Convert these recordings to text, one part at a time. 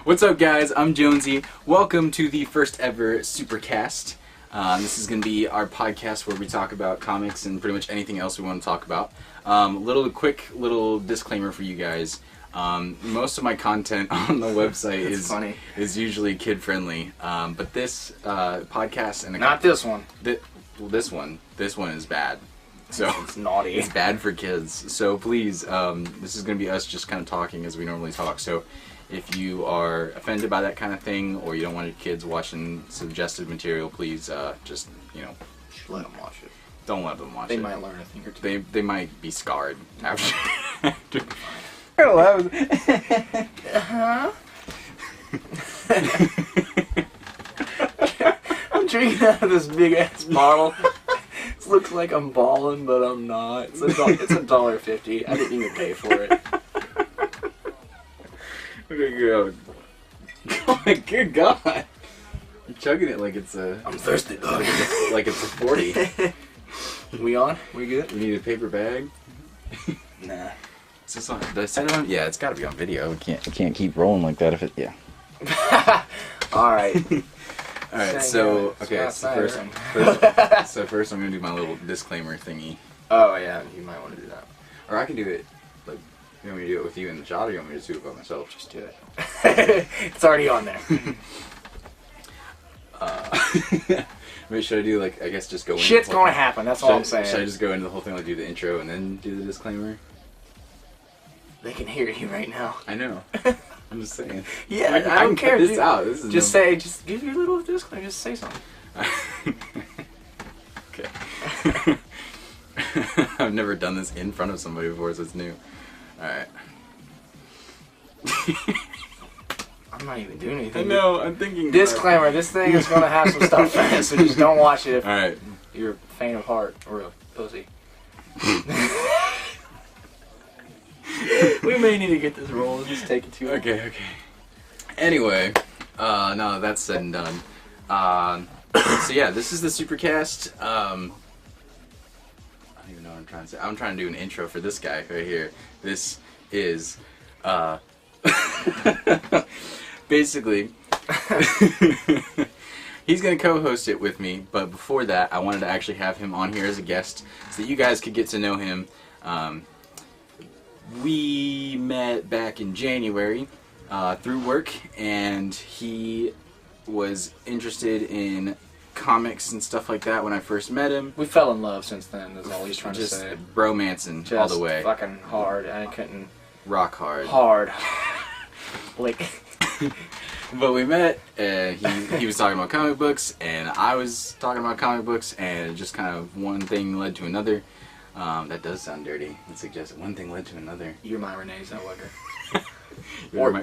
What's up, guys? I'm Jonesy. Welcome to the first ever Supercast. This is going to be our podcast where we talk about comics and pretty much anything else we want to talk about. Quick little disclaimer for you guys. Most of my content on the website is usually kid friendly, but this podcast and not this one. This one is bad. So it's naughty. It's bad for kids. So please, this is going to be us just kind of talking as we normally talk. So if you are offended by that kind of thing, or you don't want your kids watching suggested material, please just let them watch it. Don't let them watch it. They might learn a thing or two. They might be scarred after. Hello. I'm drinking out of this big ass bottle. It looks like I'm balling, but I'm not. It's $1.50. I didn't even pay for it. Okay, go. Good God. You're chugging it like it's a... I'm thirsty, dog. Like it's a 40. We on? We good? You need a paper bag? Nah. Is this on? Did I set it on? Yeah, it's got to be on video. It can't keep rolling like that if it... Yeah. Alright. Alright, so... Okay, so first I'm going to do my little disclaimer thingy. Oh, yeah. You might want to do that. Or I can do it, like... You want me to do it with you in the shot, or you want me to do it by myself? Just do it. It's already on there. Maybe should I do, like, I guess just go in... Shit's gonna happen, that's all I'm saying. Should I just go into the whole thing, like do the intro and then do the disclaimer? They can hear you right now. I know. I'm just saying. Yeah, I don't care. Cut this out. This is just give your little disclaimer. Just say something. Okay. I've never done this in front of somebody before, so it's new. Alright. I'm not even doing anything. I know, I'm thinking... Disclaimer, this thing is going to have some stuff in it, so just don't watch it if you're a faint of heart or a pussy. We may need to get this rolling. It's taking too long. Okay. Anyway, now that that's said and done. So yeah, this is the Supercast. I don't even know what I'm trying to say. I'm trying to do an intro for this guy right here. This is, basically, he's going to co-host it with me, but before that, I wanted to actually have him on here as a guest so that you guys could get to know him. We met back in January through work, and he was interested in comics and stuff like that when I first met him. We fell in love since then, is all he's trying to say. Just bromancing all the way. Fucking hard. I couldn't... Rock hard. Hard. Like... But we met, and he was talking about comic books, and I was talking about comic books, and just kind of one thing led to another. That does sound dirty. It suggests one thing led to another. You're my Renee Zellweger.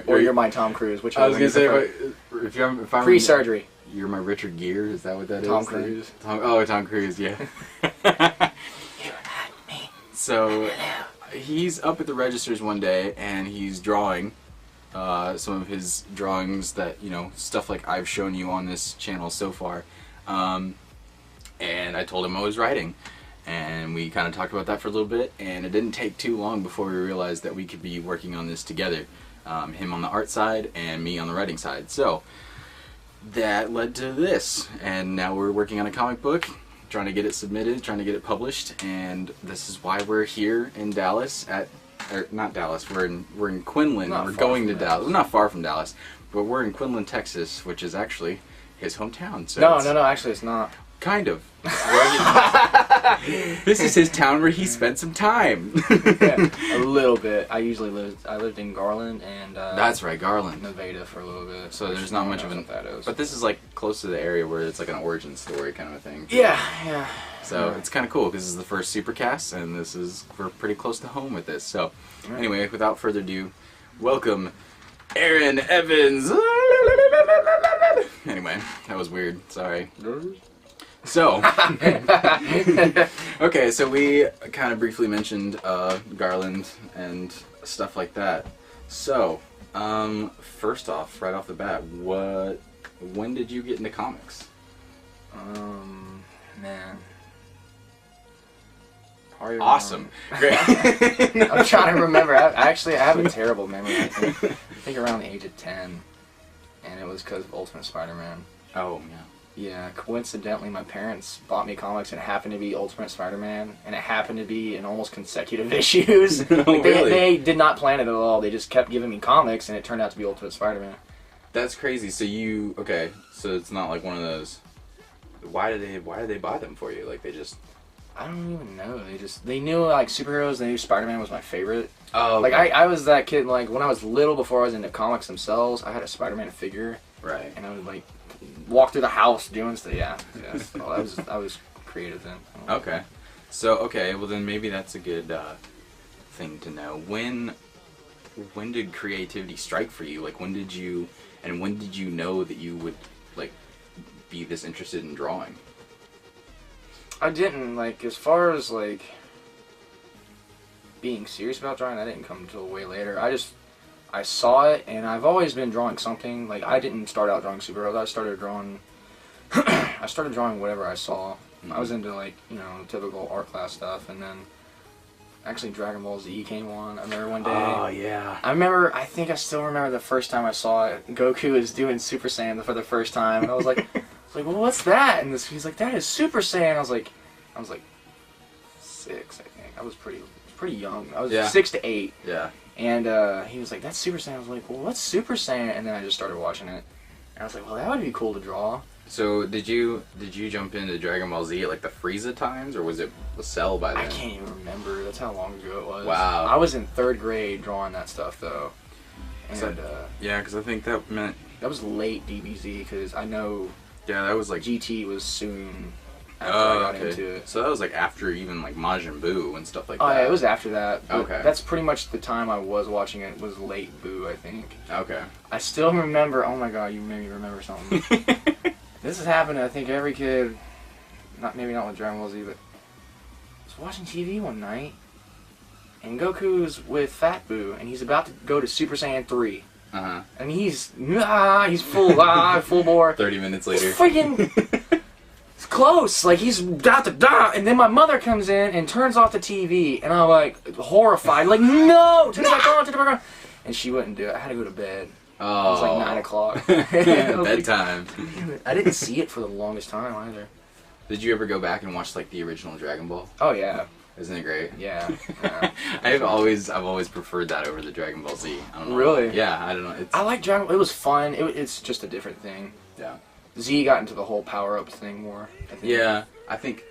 or you're my Tom Cruise. Which I was gonna say if I'm pre-surgery. You're my Richard Gere. Is that what that Tom is? Cruise. Tom Cruise. Yeah. You had me. So he's up at the registers one day, and he's drawing some of his drawings that stuff like I've shown you on this channel so far. And I told him I was writing. And we kind of talked about that for a little bit, and it didn't take too long before we realized that we could be working on this together. Him on the art side, and me on the writing side. So that led to this, and now we're working on a comic book, trying to get it submitted, trying to get it published, and this is why we're here in Dallas not Dallas, we're in Quinlan. We're going to Dallas. We're not far from Dallas, but we're in Quinlan, Texas, which is actually his hometown. So no, actually it's not. Kind of. This is his town where he spent some time. Yeah, a little bit. I lived in Garland and that's right, Garland, Nevada for a little bit. So there's not much of an that is. But this is like close to the area where it's like an origin story kind of a thing. Yeah. So it's kind of cool because this is the first Supercast, and we're pretty close to home with this. So anyway, without further ado, welcome Aron Evans. Anyway, that was weird. Sorry. So, okay, so we kind of briefly mentioned Garland and stuff like that. So, first off, right off the bat, when did you get into comics? Man. Hard to Awesome. Great. remember. I'm trying to remember. I have a terrible memory. I think around the age of 10, and it was because of Ultimate Spider-Man. Oh, yeah. Yeah, coincidentally, my parents bought me comics, and it happened to be Ultimate Spider-Man, and it happened to be in almost consecutive issues. Oh, Like, really? they did not plan it at all. They just kept giving me comics, and it turned out to be Ultimate Spider-Man. That's crazy. So so it's not like one of those. Why did they buy them for you? Like they just. I don't even know. They knew like superheroes. They knew Spider-Man was my favorite. Oh. Okay. Like I was that kid. Like when I was little, before I was into comics themselves, I had a Spider-Man figure. Right. And I would like walk through the house doing stuff. Yeah. Well, I was creative then. Okay. So well then maybe that's a good thing to know. When did creativity strike for you? Like when did you know that you would like be this interested in drawing? I didn't, like, as far as like being serious about drawing, that didn't come until way later. I saw it, and I've always been drawing something. Like, I didn't start out drawing superheroes. I started drawing whatever I saw. Mm-hmm. I was into, like, you know, typical art class stuff, and then actually Dragon Ball Z came on. I remember one day. Oh, yeah. I think I still remember the first time I saw it. Goku is doing Super Saiyan for the first time, and I was like, well, what's that? And he's like, that is Super Saiyan. I was like 6, I think. I was pretty young. I was 6 to 8. Yeah. And he was like, that's Super Saiyan. I was like, well, what's Super Saiyan? And then I just started watching it. And I was like, well, that would be cool to draw. So did you jump into Dragon Ball Z at like the Frieza times, or was it Cell by then? I can't even remember. That's how long ago it was. Wow. I was in 3rd grade drawing that stuff though. And yeah, because I think that meant that was late DBZ, because I know that was like GT was soon after I got into it. So that was like after even like Majin Buu and stuff like Oh that. yeah, it was after that. Okay. That's pretty much the time I was watching it. Was late Buu, I think. Okay. I still remember. Oh my god, you made me remember something. This has happened to, I think, every kid. Maybe not with Dragon Ball Z, but I was watching TV one night, and Goku's with Fat Buu, and he's about to go to Super Saiyan 3. Uh-huh. And he's full full bore. 30 minutes later. Freaking it's close. Like he's da, and then my mother comes in and turns off the TV, and I'm like horrified, like no, turn it back on. And she wouldn't do it. I had to go to bed. Oh. It was like 9 o'clock. Bedtime. Like, I didn't see it for the longest time either. Did you ever go back and watch like the original Dragon Ball? Oh yeah. Isn't it great? Yeah. I've always preferred that over the Dragon Ball Z. I don't know. Really? Yeah, I don't know. I like Dragon Ball. It was fun. It's just a different thing. Yeah. Z got into the whole power-up thing more, I think. Yeah, I think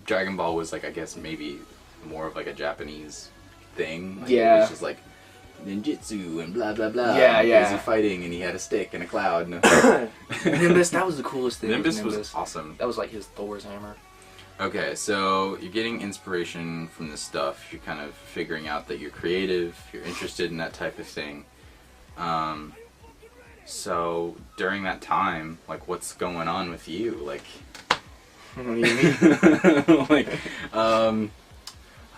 Dragon Ball was like, I guess maybe more of like a Japanese thing. Like, yeah. It was just like ninjutsu and blah blah blah. Yeah, yeah. Crazy fighting, and he had a stick and a cloud. And Nimbus, that was the coolest thing. Nimbus was awesome. That was like his Thor's hammer. Okay, so you're getting inspiration from this stuff. You're kind of figuring out that you're creative. You're interested in that type of thing. So during that time, like, what's going on with you? Like, What do you mean? like, I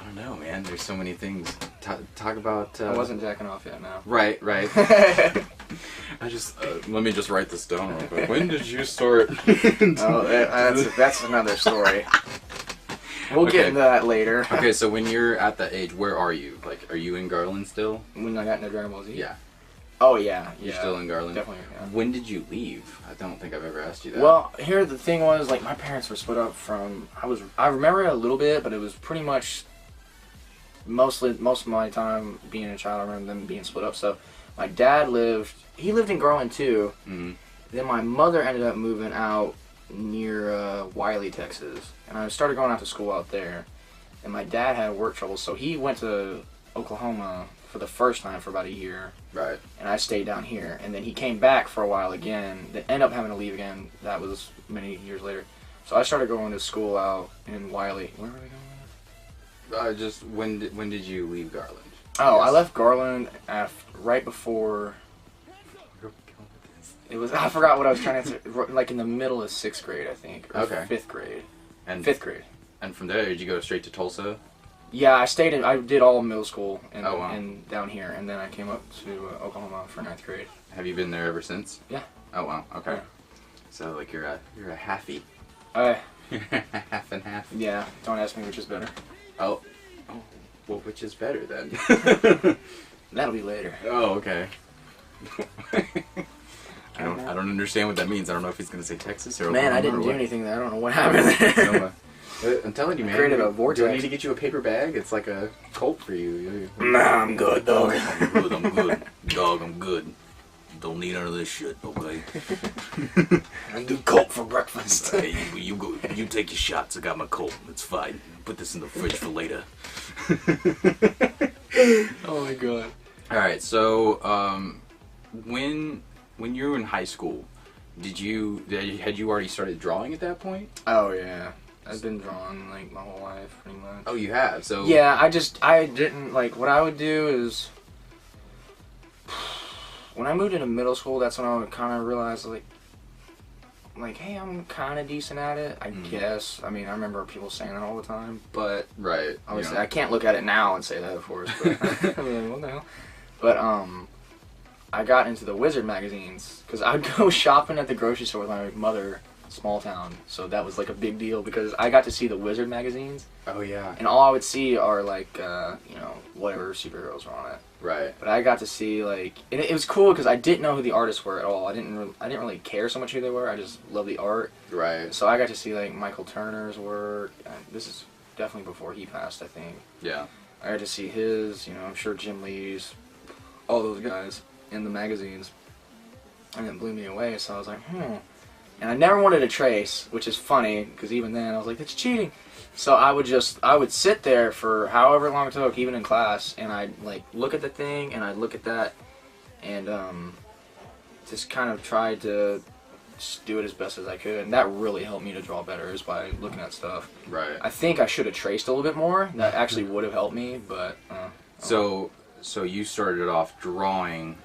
don't know, man. There's so many things. Talk about. I wasn't jacking off yet. Now. Right. I just let me just write this down real quick. When did you start? That's another story. We'll get into that later. Okay, so when you're at that age, where are you? Like, are you in Garland still? When I got into Dragon Ball Z? Yeah. Oh, yeah. You're still in Garland? Definitely, yeah. When did you leave? I don't think I've ever asked you that. Well, here the thing was, like, my parents were split up from... I remember it a little bit, but it was pretty much... Most of my time being a child, I remember them being split up. So, my dad lived in Garland, too. Mm-hmm. Then my mother ended up moving out near Wiley, Texas. And I started going out to school out there. And my dad had work trouble, so he went to Oklahoma for the first time for about a year. Right. And I stayed down here. And then he came back for a while again. Then ended up having to leave again. That was many years later. So I started going to school out in Wiley. Where were we going? Just when did you leave Garland? Oh, I left Garland right before... It was, I forgot what I was trying to say. Like in the middle of 6th grade, I think. Or Okay. 5th grade. And 5th grade. And from there, did you go straight to Tulsa? Yeah, I did all middle school wow. and down here, and then I came up to Oklahoma for 9th grade. Have you been there ever since? Yeah. Oh wow. Okay. Yeah. So like you're a halfie. Half Half and half. Yeah, don't ask me which is better. Oh, Oh, well, which is better then? That'll be later. Oh, okay. I don't understand what that means. I don't know if he's gonna say Texas or Man, Oklahoma I didn't or do what. anything there. I don't know what happened there. I'm telling you, man. Created a Do I vortex. need to get you a paper bag? It's like a cult for you. Nah, I'm good, dog. I'm good. Dog, I'm good. Don't need none of this shit, okay? I do coke for breakfast. Hey, you go. You take your shots. I got my colt. It's fine. Put this in the fridge for later. Oh my god. All right. So, when you were in high school, had you already started drawing at that point? Oh yeah. I've been drawing like my whole life, pretty much. Oh, you have. So yeah, I didn't like. What I would do is, when I moved into middle school, that's when I would kind of realize like, hey, I'm kind of decent at it, I guess. I mean, I remember people saying that all the time, but right. obviously I can't look at it now and say that, of course. But I mean, what the hell? But I got into the Wizard magazines because I'd go shopping at the grocery store with my mother. Small town, so that was like a big deal because I got to see the Wizard magazines. Oh yeah. And all I would see are like whatever superheroes were on it. Right. But I got to see like, and it was cool because I didn't know who the artists were at all. I didn't really care so much who they were. I just loved the art. Right. So I got to see like Michael Turner's work. This is definitely before he passed, I think. Yeah. I got to see his. I'm sure Jim Lee's, all those guys in the magazines, and it blew me away. So I was like, And I never wanted to trace, which is funny, because even then I was like, that's cheating. So I would sit there for however long it took, even in class, and I'd like look at the thing, and I'd look at that, and just kind of tried to just do it as best as I could. And that really helped me to draw better, is by looking at stuff. Right. I think I should have traced a little bit more. That actually would have helped me, but... So you started off drawing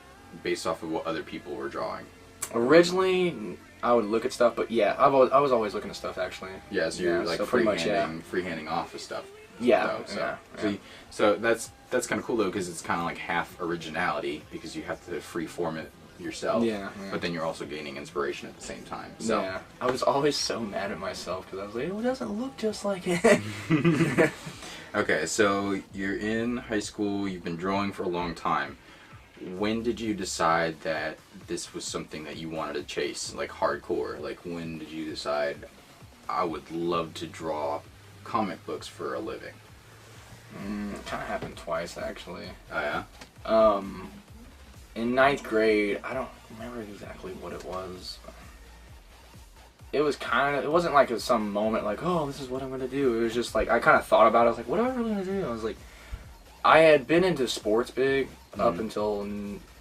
based off of what other people were drawing? Originally... I would look at stuff, but yeah, I was always looking at stuff actually. Yeah, so you're like so pretty much, freehanding off of stuff. Yeah, though, so that's kind of cool though, because it's kind of like half originality because you have to free form it yourself. Yeah. But then you're also gaining inspiration at the same time. So. Yeah, I was always so mad at myself because I was like, it doesn't look just like it. Okay, so you're in high school. You've been drawing for a long time. When did you decide that this was something that you wanted to chase, like hardcore? Like, when did you decide, I would love to draw comic books for a living? It kind of happened twice, actually. Oh, yeah? In 9th grade, I don't remember exactly what it was. It wasn't like some moment like, oh, this is what I'm going to do. It was just like, I kind of thought about it. I was like, what am I really going to do? I was like, I had been into sports big up until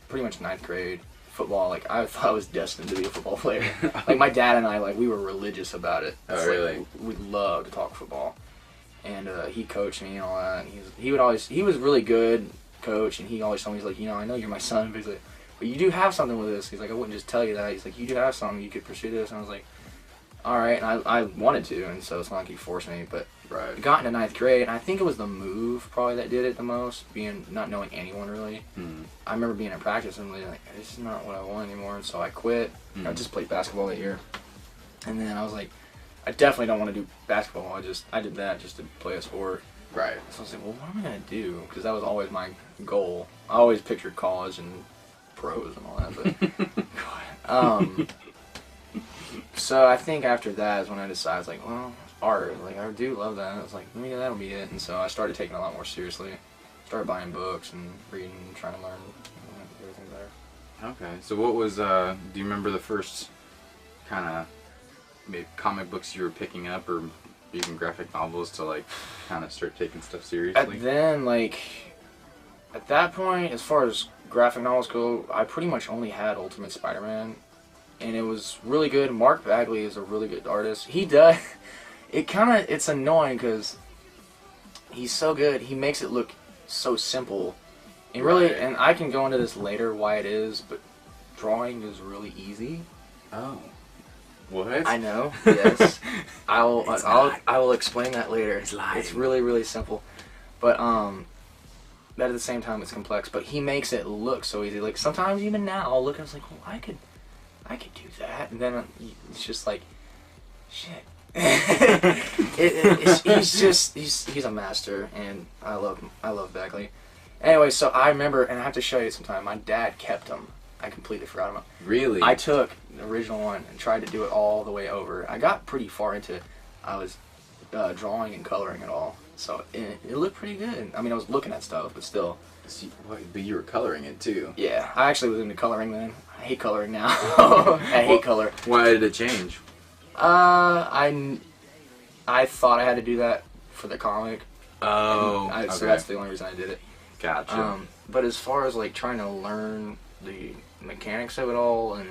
pretty much 9th grade. Football, like, I thought I was destined to be a football player. Like, my dad and I, like, we were religious about it. Oh, really? Like, we loved to talk football. And he coached me and all that. And he was really good coach, and he always told me, he's like, I know you're my son, but he's like, but you do have something with this. He's like, I wouldn't just tell you that. He's like, you do have something, you could pursue this. And I was like, all right. And I wanted to, and so it's not like he forced me, but right. I got into 9th grade, and I think it was the move probably that did it the most, not knowing anyone really. I remember being in practice and like, this is not what I want anymore, and so I quit. I just played basketball that year, and then I was like, I definitely don't want to do basketball. I did that just to play a sport. Right. So I was like, well, what am I gonna do? Because that was always my goal. I always pictured college and pros and all that, but so I think after that is when I decided, I was like, well, art, like, I do love that. I was like, maybe that'll be it. And so I started taking it a lot more seriously. Started buying books and reading and trying to learn everything better. Okay, so what was, do you remember the first kind of maybe comic books you were picking up, or even graphic novels to, like, kind of start taking stuff seriously? At that point, as far as graphic novels go, I pretty much only had Ultimate Spider-Man, and it was really good. Mark Bagley is a really good artist. He does... It's annoying because he's so good. He makes it look so simple. And really, and I can go into this later why it is, but drawing is really easy. Oh. What? I know, yes. I will explain that later. It's really, really simple. But, at the same time, it's complex. But he makes it look so easy. Like, sometimes even now, I'll look and I was like, well, I could do that. And then it's just like, shit. He's a master, and I love Beckley. Anyway, so I remember, and I have to show you sometime. My dad kept them. I completely forgot about them. Really? I took the original one and tried to do it all the way over. I got pretty far into it. I was drawing and coloring it all, so it looked pretty good. I mean, I was looking at stuff, but still. But you were coloring it too. Yeah, I actually was into coloring then. I hate coloring now. I hate color. Why did it change? I thought I had to do that for the comic. Oh, okay. So okay. that's the only reason I did it. Gotcha. But as far as like trying to learn the mechanics of it all and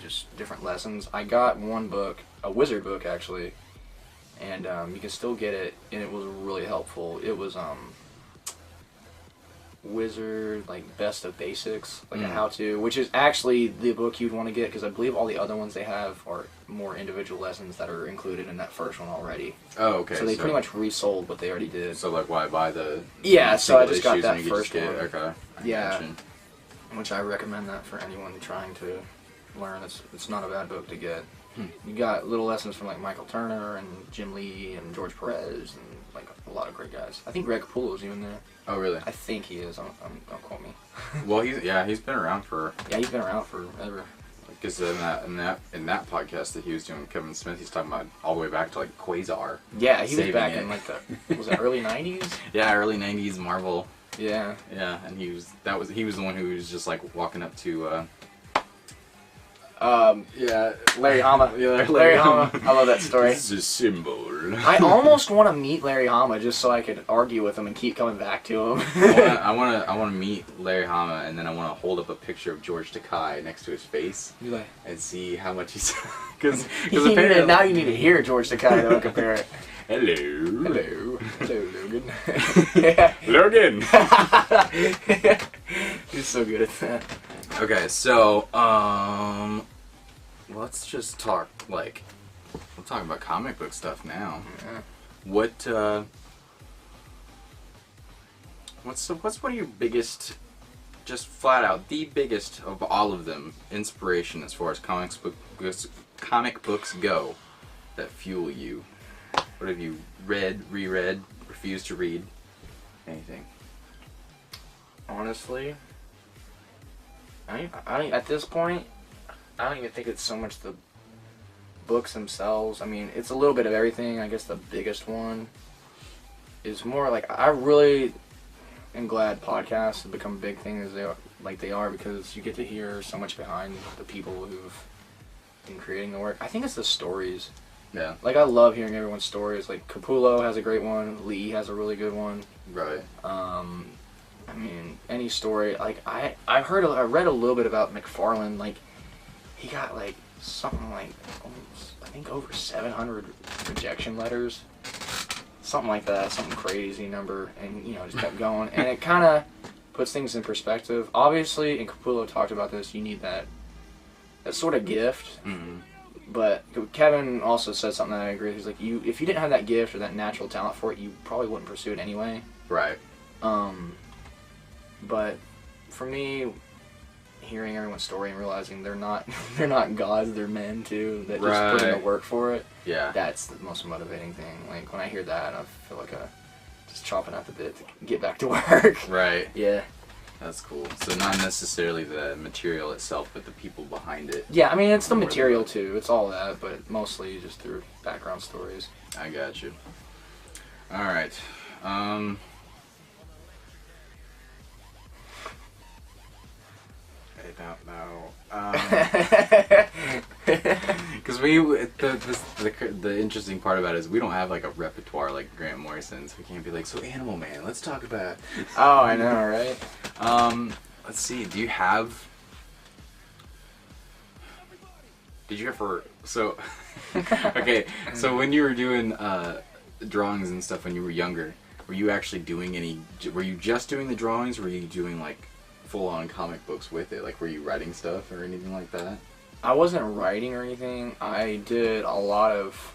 just different lessons, I got one book, a wizard book actually, and you can still get it, and it was really helpful. It was Wizard, like Best of Basics, like a how-to, which is actually the book you'd want to get, because I believe all the other ones they have are more individual lessons that are included in that first one already. Oh, okay. So they pretty much resold what they already did. So like, why buy the? Yeah, so I just got issues that and you could first just one. get it? Okay. Yeah. Gotcha. Which I recommend that for anyone trying to learn. It's not a bad book to get. You got little lessons from like Michael Turner and Jim Lee and George Perez and like a lot of great guys. I think Greg Capullo's even there. Oh, really? I think he is. Don't quote me. Well, he's been around for. Yeah, he's been around forever. Because in that podcast that he was doing with Kevin Smith, he's talking about all the way back to like Quasar. Yeah, he was back it. in like the was it early '90s? Yeah, early '90s Marvel. Yeah. Yeah, and he was the one who was just like walking up to. Yeah, Larry Hama. Yeah, Larry Hama. I love that story. This is a symbol. I almost want to meet Larry Hama just so I could argue with him and keep coming back to him. I want to meet Larry Hama, and then I want to hold up a picture of George Takei next to his face and see how much he's. Because apparently now you need to hear George Takei though and compare it. Hello, Logan. Logan. He's so good at that. Okay, so let's just talk like we're talking about comic book stuff now. Yeah. What's one of your biggest, just flat out the biggest of all of them, inspiration as far as comic books go that fuel you? What have you read, reread, refused to read? Anything? Honestly, I don't, at this point, I don't even think it's so much the books themselves. I mean, it's a little bit of everything. I guess the biggest one is more like, I really am glad podcasts have become a big thing as they are, because you get to hear so much behind the people who've been creating the work. I think it's the stories. Yeah. Like, I love hearing everyone's stories. Like, Capullo has a great one. Lee has a really good one. Right. I mean, any story. Like, I read a little bit about McFarlane. Like, he got like something like I think over 700 rejection letters, something like that, something crazy number, and just kept going. And it kind of puts things in perspective. Obviously, and Capullo talked about this, you need that sort of gift. Mm-hmm. But Kevin also said something that I agree with. He's like, if you didn't have that gift or that natural talent for it, you probably wouldn't pursue it anyway. Right. But for me, hearing everyone's story and realizing they're not gods, they're men too, that just put in the work for it. Yeah. That's the most motivating thing. Like, when I hear that, I feel like just chomping at the bit to get back to work. Right. Yeah. That's cool. So not necessarily the material itself, but the people behind it. Yeah, I mean, it's the material too. It's all that, but mostly just through background stories. I got you. All right. I don't know. Because the interesting part about it is we don't have like a repertoire like Grant Morrison's. We can't be like, so Animal Man, let's talk about. Oh, I know, right? Let's see. Did you ever? So, okay. So when you were doing drawings and stuff when you were younger, were you actually doing any? Were you just doing the drawings? Or were you doing like full-on comic books with it? Like, were you writing stuff or anything like that? I wasn't writing or anything. I did a lot of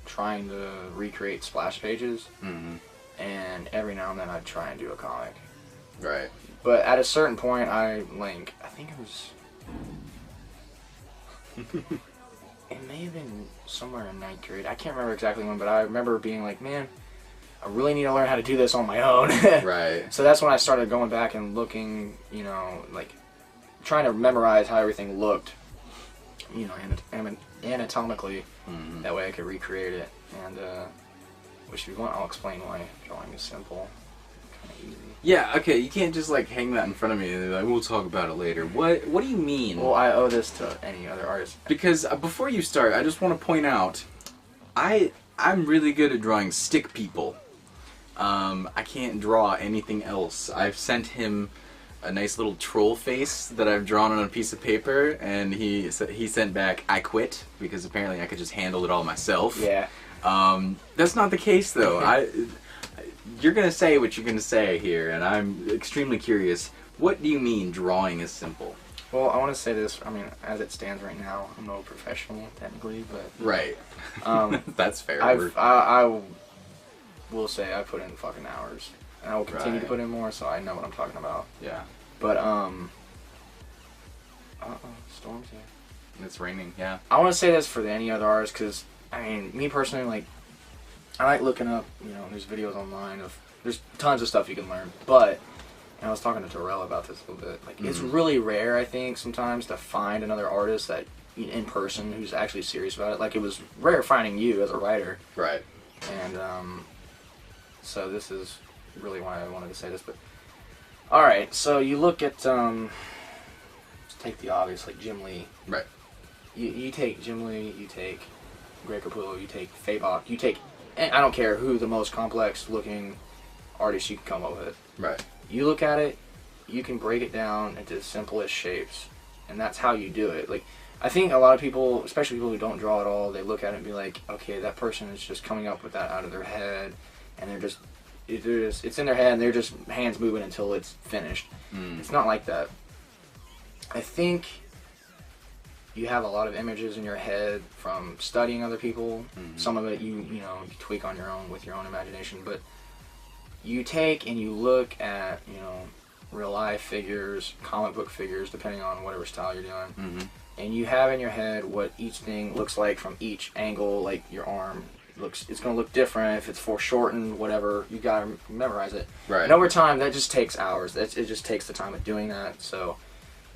trying to recreate splash pages, and every now and then I'd try and do a comic. Right. But at a certain point, I think it was it may have been somewhere in 9th grade. I can't remember exactly when, but I remember being like, man, I really need to learn how to do this on my own. Right. So that's when I started going back and looking, you know, like trying to memorize how everything looked, you know, anatomically. Mm-hmm. That way I could recreate it. And which if you want, I'll explain why drawing is simple, kind of easy. Yeah. Okay. You can't just like hang that in front of me and be like, we'll talk about it later. What do you mean? Well, I owe this to any other artist. Because before you start, I just want to point out, I'm really good at drawing stick people. I can't draw anything else. I've sent him a nice little troll face that I've drawn on a piece of paper, and he sent back, I quit, because apparently I could just handle it all myself. Yeah. That's not the case, though. You're going to say what you're going to say here, and I'm extremely curious. What do you mean drawing is simple? Well, I want to say this, I mean, as it stands right now, I'm no professional, technically, but... Right. That's fair. I will say I put in fucking hours. And I will continue to put in more, so I know what I'm talking about. Yeah. But, storm's here. It's raining, yeah. I want to say this for any other artist, because, I mean, me personally, like, I like looking up, you know, there's videos online of, there's tons of stuff you can learn, but, and I was talking to Terrell about this a little bit, like, it's really rare, I think, sometimes, to find another artist that, in person, who's actually serious about it. Like, it was rare finding you as a writer. Right. And, so this is really why I wanted to say this, but, alright, so you look at, let's take the obvious, like Jim Lee. Right. You take Jim Lee, you take Greg Capullo, you take Fabok, you take, and I don't care who the most complex looking artist you can come up with. Right. You look at it, you can break it down into the simplest shapes, and that's how you do it. Like, I think a lot of people, especially people who don't draw at all, they look at it and be like, okay, that person is just coming up with that out of their head, and it's in their head, and they're just hands moving until it's finished. It's not like that. I think you have a lot of images in your head from studying other people. Some of it you know, you tweak on your own with your own imagination, but you take and you look at, you know, real life figures, comic book figures, depending on whatever style you're doing, and you have in your head what each thing looks like from each angle. Like your arm it's going to look different if it's foreshortened, whatever. You got to memorize it. Right. And over time, that just takes hours. It just takes the time of doing that. So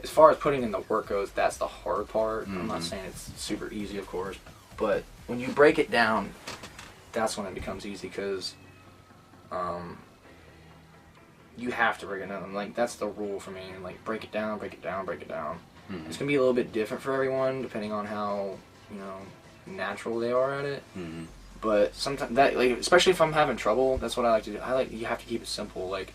as far as putting in the work goes, that's the hard part. I'm not saying it's super easy, of course, but when you break it down, that's when it becomes easy, because you have to break it down. Like, that's the rule for me. Like, break it down, break it down, break it down. It's going to be a little bit different for everyone, depending on how, you know, natural they are at it. But sometimes that, like, especially if I'm having trouble, that's what I like to do. You have to keep it simple. Like,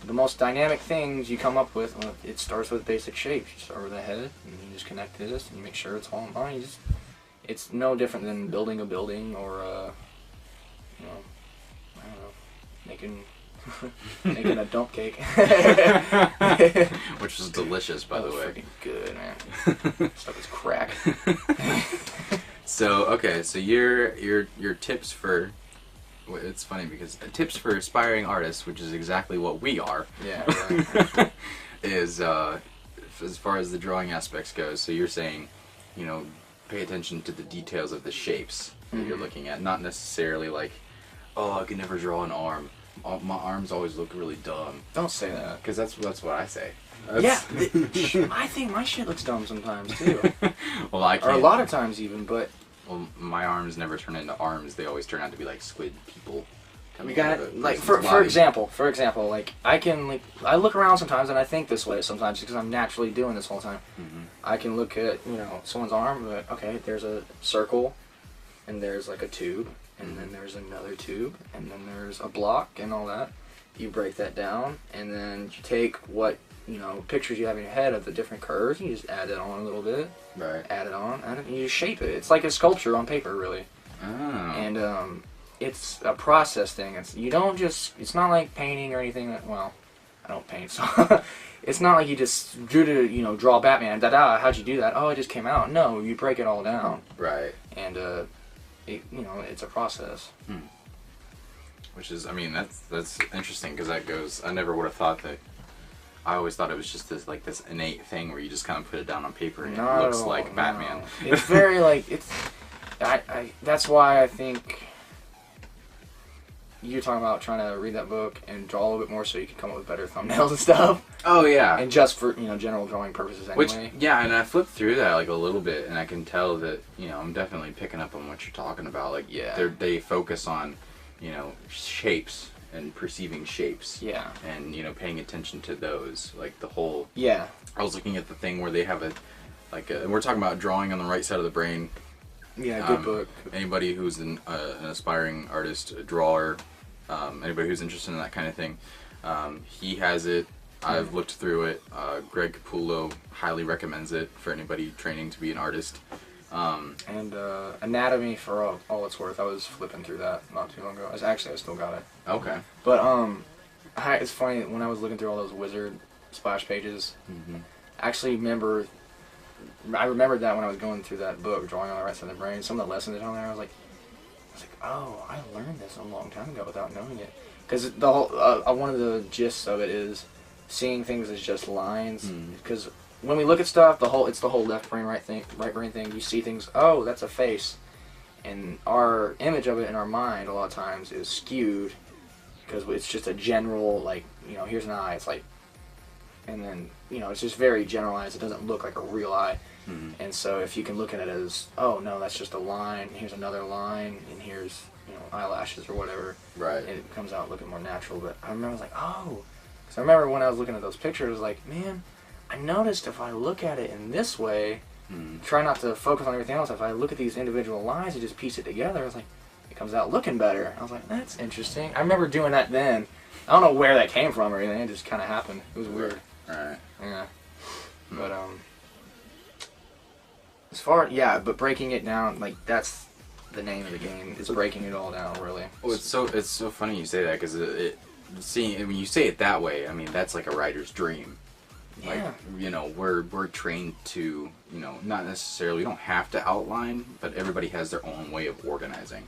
the most dynamic things you come up with, well, it starts with basic shapes. You start with a head, and you just connect to this, and you make sure it's all in line. It's no different than building a building, or, you know, I don't know, making a dump cake. Which is delicious, by the way. Freaking good, man. Stuff is crack. So, okay, so your tips for, well, it's funny because tips for aspiring artists, which is exactly what we are. Yeah, right. Is as far as the drawing aspects goes. So you're saying, you know, pay attention to the details of the shapes that you're looking at, not necessarily like, oh, I can never draw an arm. My arms always look really dumb. Don't say that. Because that's what I say. Yeah, I think my shit looks dumb sometimes too. Well, I can't. Or a lot of times even, but... Well, my arms never turn into arms. They always turn out to be like squid people. You got, like, for example, like, I look around sometimes and I think this way sometimes because I'm naturally doing this all the time. I can look at, you know, someone's arm, but okay, there's a circle, and there's like a tube, and then there's another tube, and then there's a block and all that. You break that down, and then you take what, you know, pictures you have in your head of the different curves, and you just add it on a little bit. Right. Add it on, and you just shape it. It's like a sculpture on paper, really. Oh. And, it's a process thing. It's not like painting or anything that, well, I don't paint, so it's not like you just draw Batman, how'd you do that? Oh, it just came out. No, you break it all down. Right. And, it's a process. Which is, I mean, that's interesting, because that goes, I never would have thought that I always thought it was just this innate thing where you just kind of put it down on paper and Not it looks at all, like Batman. no. It's very like it's. That's why I think you're talking about trying to read that book and draw a little bit more so you can come up with better thumbnails and stuff. Oh yeah. And just for general drawing purposes anyway. Which yeah, and I flipped through that like a little bit, and I can tell that I'm definitely picking up on what you're talking about. Like they focus on shapes and perceiving shapes. Yeah. And paying attention to those, like the whole. Yeah. I was looking at the thing where they have and we're talking about drawing on the right side of the brain. Yeah, good book. Anybody who's an aspiring artist, a drawer, anybody who's interested in that kind of thing, he has it. I've looked through it. Greg Capullo highly recommends it for anybody training to be an artist. And Anatomy for all it's worth. I was flipping through that not too long ago. I still got it. Okay. But it's funny when I was looking through all those wizard splash pages. Mm-hmm. I remembered that when I was going through that book, Drawing on the Right Side of the Brain. Some of the lessons on there, I was like, oh, I learned this a long time ago without knowing it. Because the whole one of the gists of it is seeing things as just lines. Because when we look at stuff, it's the whole left brain, right brain thing. You see things, oh, that's a face, and our image of it in our mind a lot of times is skewed because it's just a general here's an eye. It's like, and then it's just very generalized. It doesn't look like a real eye. And so if you can look at it as, oh no, that's just a line. Here's another line, and here's eyelashes or whatever. Right. And it comes out looking more natural. But I remember I was like, oh, because I remember when I was looking at those pictures, I was like, man, I noticed if I look at it in this way, try not to focus on everything else. If I look at these individual lines and just piece it together, I was like, it comes out looking better. I was like, that's interesting. I remember doing that then. I don't know where that came from or anything. It just kind of happened. It was weird. Right. Yeah. But but breaking it down, that's the name of the game. Is breaking it all down, really. Well, it's so funny you say that because when you say it that way, I mean that's like a writer's dream. Yeah. We're trained to not necessarily, we don't have to outline, but everybody has their own way of organizing.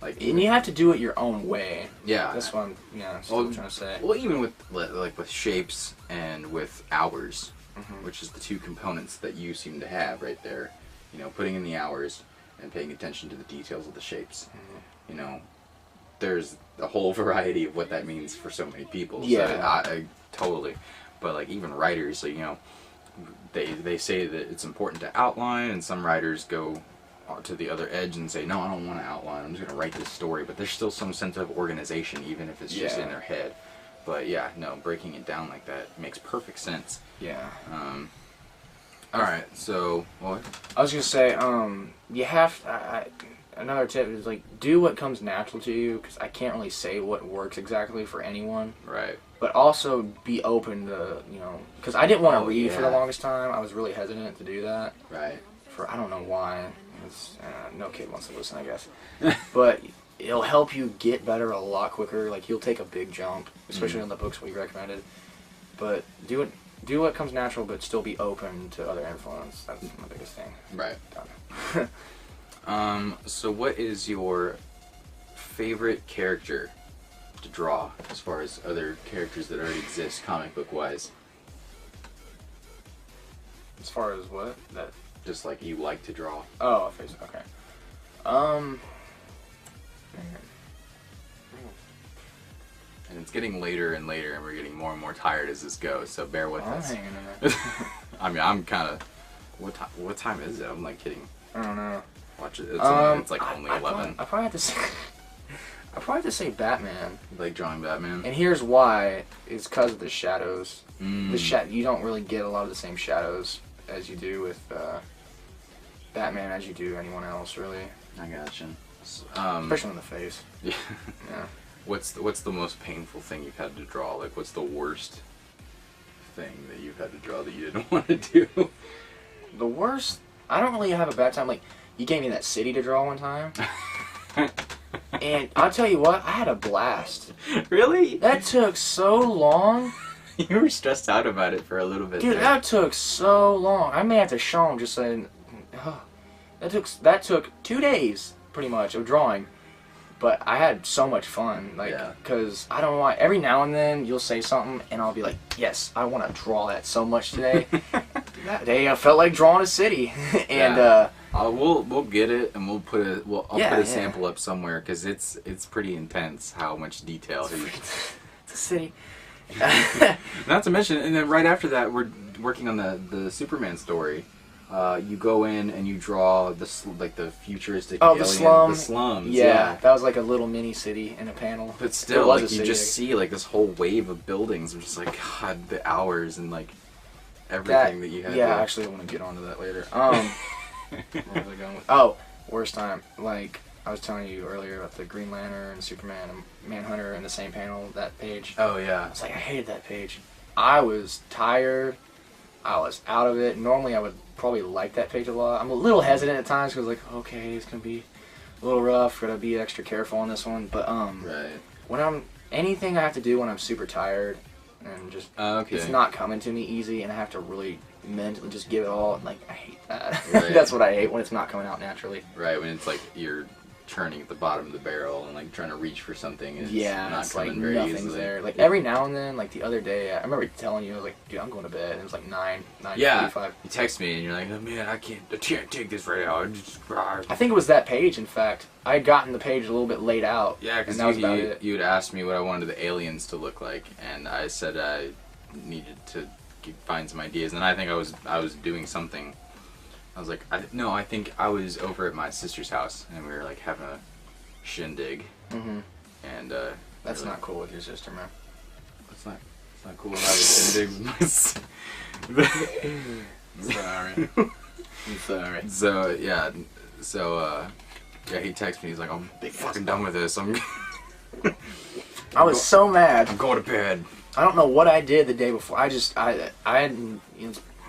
And you have to do it your own way. Yeah. That's what I'm trying to say. Well, even with shapes and with hours, which is the two components that you seem to have right there. Putting in the hours and paying attention to the details of the shapes. There's a whole variety of what that means for so many people. Yeah. So I totally. But even writers, they say that it's important to outline, and some writers go to the other edge and say, no, I don't want to outline. I'm just going to write this story. But there's still some sense of organization, even if it's just in their head. But yeah, no, breaking it down like that makes perfect sense. Yeah. All right. So what? I was gonna say, you have another tip is do what comes natural to you, because I can't really say what works exactly for anyone. Right. But also be open to because I didn't want to read for the longest time. I was really hesitant to do that. Right. I don't know why. It's, no kid wants to listen, I guess. But it'll help you get better a lot quicker. You'll take a big jump, especially on the books we recommended. But do what comes natural, but still be open to other influence. That's my biggest thing. Right. So what is your favorite character to draw as far as other characters that already exist comic book wise? As far as what? That just you like to draw. Oh, okay. And it's getting later and later, and we're getting more and more tired as this goes. So bear with us. I'm hanging in there. I mean, I'm kind of. What time is it? I'm kidding. I don't know. Watch it. It's only 11. I probably have to say. I probably have to say Batman. You like drawing Batman? And here's why. It's because of the shadows. You don't really get a lot of the same shadows as you do with Batman as you do anyone else, really. I gotcha. Especially in the face. Yeah. Yeah. What's the most painful thing you've had to draw? What's the worst thing that you've had to draw that you didn't want to do? The worst? I don't really have a bad time. You gave me that city to draw one time. And I'll tell you what, I had a blast. Really? That took so long. You were stressed out about it for a little bit. Dude, that took so long. I may have to show him just saying, that took 2 days, pretty much, of drawing. But I had so much fun, like, because I don't know why. Every now and then you'll say something, and I'll be like, "Yes, I want to draw that so much today." That day I felt like drawing a city, and we'll get it, and I'll put a sample up somewhere because it's pretty intense how much detail. It's a city. Not to mention, and then right after that, we're working on the Superman story. You go in and you draw the futuristic the slums. Yeah, that was like a little mini city in a panel. But still, like you just see like this whole wave of buildings. I'm just like, God, the hours and like everything that you had. Yeah, actually, I want to get onto that later. Where was I going with? Oh, worst time. Like I was telling you earlier about the Green Lantern, Superman, and Manhunter in the same panel. That page. Oh yeah. It's like I hated that page. I was tired. I was out of it. Normally, I would probably like that page a lot. I'm a little hesitant at times because, like, okay, it's gonna be a little rough. Gotta be extra careful on this one. But when anything I have to do when I'm super tired and just it's not coming to me easy, and I have to really mentally just give it all. Like I hate that. Right. That's what I hate when it's not coming out naturally. Right, when it's like you're turning at the bottom of the barrel and like trying to reach for something and it's not coming very nothing's easily. there. Like every now and then, like the other day, I remember telling you, I was like, dude, I'm going to bed. And it was like 9:45. You text me and you're like, oh, man, I can't take this right now. I think it was that page. In fact, I had gotten the page a little bit laid out. Yeah, because you had asked me what I wanted the aliens to look like, and I said I needed to find some ideas, and I think I was doing something. I was like, I think I was over at my sister's house, and we were like having a shindig. Mm-hmm. And that's not cool with your sister, man. It's not cool to have a shindig with my Sorry. I'm sorry. So yeah, he texted me. He's like, I'm fucking done with this. I was so mad. I'm going to bed. I don't know what I did the day before. I hadn't,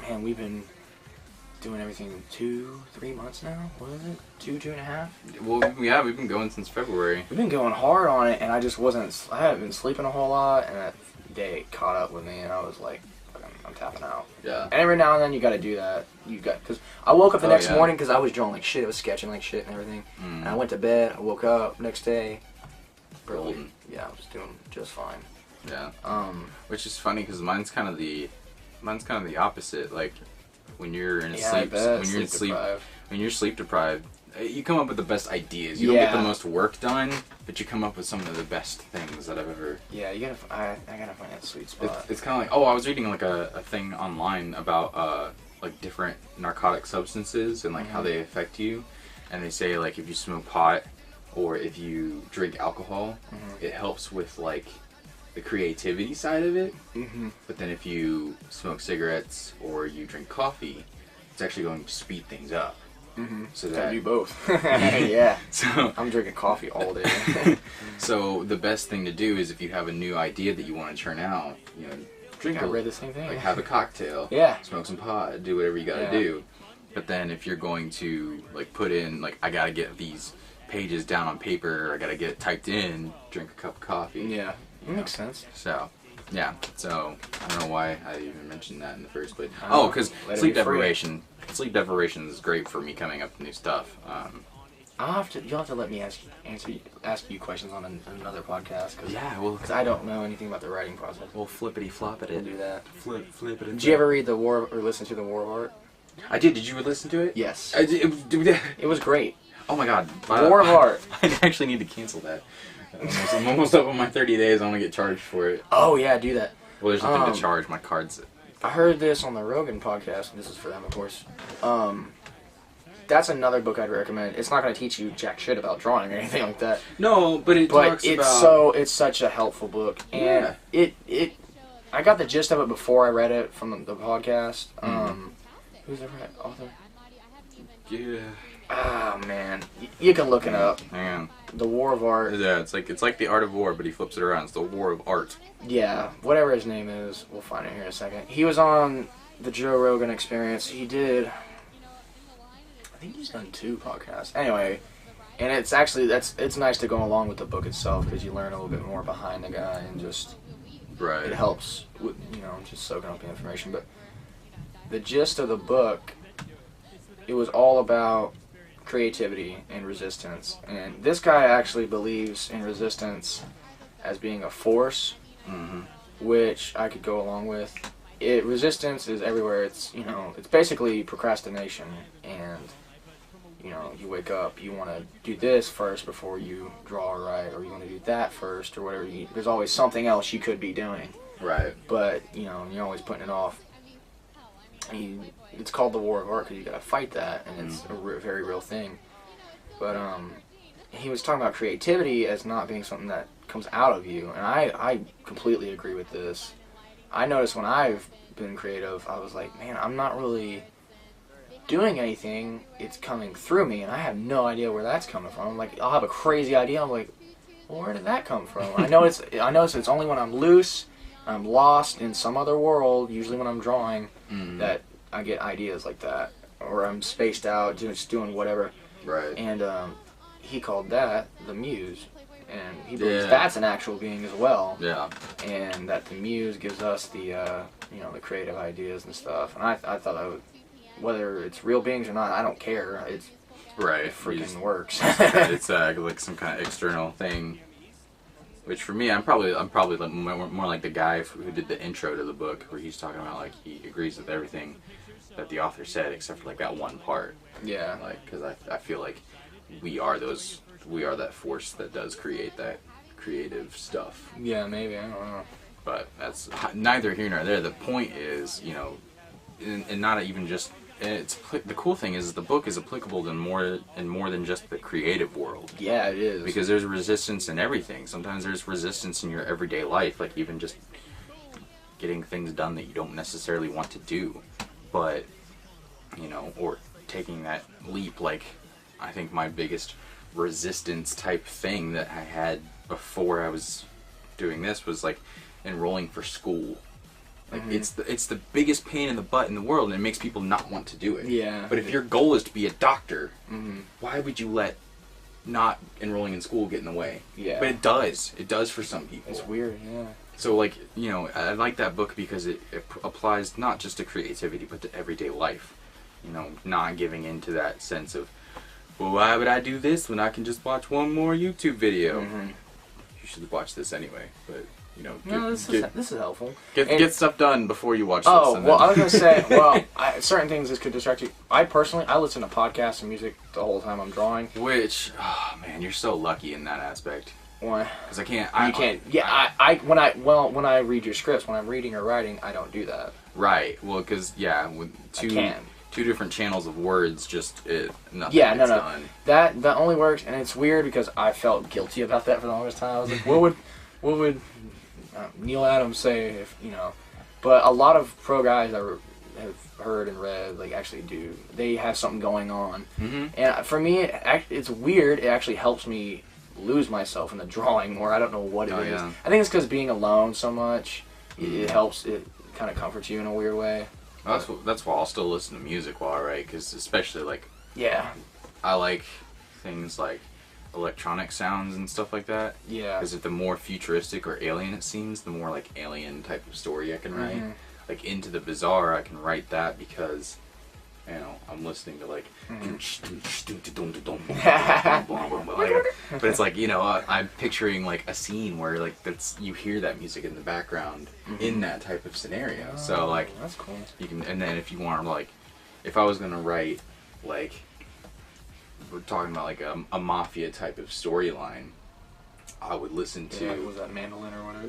man, we've been doing everything 2-3 months now. What is it? 2.5? Well, yeah, we've been going since February. We've been going hard on it, and I haven't been sleeping a whole lot, and that day caught up with me, and I was like, I'm tapping out. Yeah. And every now and then you got to do that. Because I woke up the next morning because I was drawing like shit. I was sketching like shit and everything. And I went to bed. I woke up next day. Golden. Yeah, I was doing just fine. Yeah. Which is funny because mine's kind of the opposite. Like when you're in when you're sleep deprived, you come up with the best ideas. You don't get the most work done, but you come up with some of the best things that I've ever. Yeah, I gotta find that sweet spot. It's kind of like, I was reading like a thing online about like different narcotic substances and like how they affect you, and they say like if you smoke pot or if you drink alcohol, it helps with like the creativity side of it. But then if you smoke cigarettes or you drink coffee, it's actually going to speed things up. So that do both. Yeah. So I'm drinking coffee all day. So the best thing to do is if you have a new idea that you want to churn out, drink. I read the same thing. Like have a cocktail. Yeah. Smoke some pot. Do whatever you gotta do. But then if you're going to like put in like I gotta get these pages down on paper, or I gotta get it typed in, drink a cup of coffee. Yeah. That makes sense. So, yeah. So, I don't know why I even mentioned that in the first place. Because sleep deprivation. Sleep deprivation is great for me coming up with new stuff. You'll have to let me ask you questions on another podcast. Because I don't know anything about the writing process. We'll flippity flop it. We'll do that. Flip it. Did you ever read or listen to The War of Art? I did. Did you listen to it? Yes. It was great. Oh my god. War of Art. I actually need to cancel that. I'm almost up on my 30 days. I want to get charged for it. Oh yeah, do that. Well, there's nothing to charge. My card's. I heard this on the Rogan podcast, and this is for them, of course. That's another book I'd recommend. It's not going to teach you jack shit about drawing or anything like that. No, but it's such a helpful book, and I got the gist of it before I read it from the podcast. Who's the author? Yeah. Ah, man. You can look it up. Hang on. The War of Art. Yeah, it's like the Art of War, but he flips it around. It's the War of Art. Yeah, whatever his name is, we'll find it here in a second. He was on the Joe Rogan Experience. He did, I think he's done 2 podcasts. Anyway, and it's actually, it's nice to go along with the book itself because you learn a little bit more behind the guy and just, it helps with, just soaking up the information. But the gist of the book, it was all about creativity and resistance. And this guy actually believes in resistance as being a force, which I could go along with. Resistance is everywhere. It's, you know, it's basically procrastination. And, you know, you wake up, you want to do this first before you draw or write, or you want to do that first, or whatever. There's always something else you could be doing. Right. But, you know, you're always putting it off. It's called the war of art because you got to fight that, and it's a very real thing. But he was talking about creativity as not being something that comes out of you, and I completely agree with this. I noticed when I've been creative, I was like, man, I'm not really doing anything. It's coming through me, and I have no idea where that's coming from. Like, I'll have a crazy idea. I'm like, well, where did that come from? I notice it's only when I'm loose, I'm lost in some other world, usually when I'm drawing, that I get ideas like that, or I'm spaced out, just doing whatever. Right. And he called that the muse, and he believes that's an actual being as well. Yeah. And that the muse gives us the you know, the creative ideas and stuff. And I thought that would, whether it's real beings or not, I don't care. It freaking works. It's like some kind of external thing. Which for me, I'm probably like more like the guy who did the intro to the book, where he's talking about like he agrees with everything that the author said except for like that one part. Yeah. Like, because I feel like we are that force that does create that creative stuff. Yeah, maybe, I don't know. But that's neither here nor there. The point is, you know, and not even just. The cool thing is the book is applicable to more than just the creative world. Yeah, it is. Because there's resistance in everything. Sometimes there's resistance in your everyday life, like even just getting things done that you don't necessarily want to do. But, you know, or taking that leap. Like, I think my biggest resistance type thing that I had before I was doing this was like enrolling for school. Like, it's the biggest pain in the butt in the world, and it makes people not want to do it. Yeah. But if your goal is to be a doctor, why would you let not enrolling in school get in the way? Yeah. But it does. It does for some people. It's weird, yeah. So, like, you know, I like that book because it applies not just to creativity, but to everyday life. You know, not giving into that sense of, well, why would I do this when I can just watch one more YouTube video? You should watch this anyway, but... You know, this is helpful. Get stuff done before you watch this. Oh, well, I was going to say, certain things this could distract you. I listen to podcasts and music the whole time I'm drawing. Which, oh man, you're so lucky in that aspect. Why? Because I can't. You can't. Yeah, when I read your scripts, when I'm reading or writing, I don't do that. Right. Well, because, with two different channels of words, nothing gets done. That only works, and it's weird because I felt guilty about that for the longest time. I was like, what would Neil Adams say if, you know, but a lot of pro guys I have heard and read, like, actually do, they have something going on. And for me, it's weird. It actually helps me lose myself in the drawing more. I don't know what it is. I think it's because being alone so much, it helps, it kind of comforts you in a weird way. That's why I'll still listen to music while I write, because especially, like, I like things like electronic sounds and stuff like that. Yeah. Because the more futuristic or alien it seems, the more like alien type of story I can write. Like Into the Bizarre, I can write that because, you know, I'm listening to like, but it's like, you know, I'm picturing like a scene where like you hear that music in the background in that type of scenario. Oh, so like, that's cool. You can, and then if you want, like, if I was gonna write like, we're talking about like a mafia type of storyline, I would listen to... Like, was that mandolin or whatever?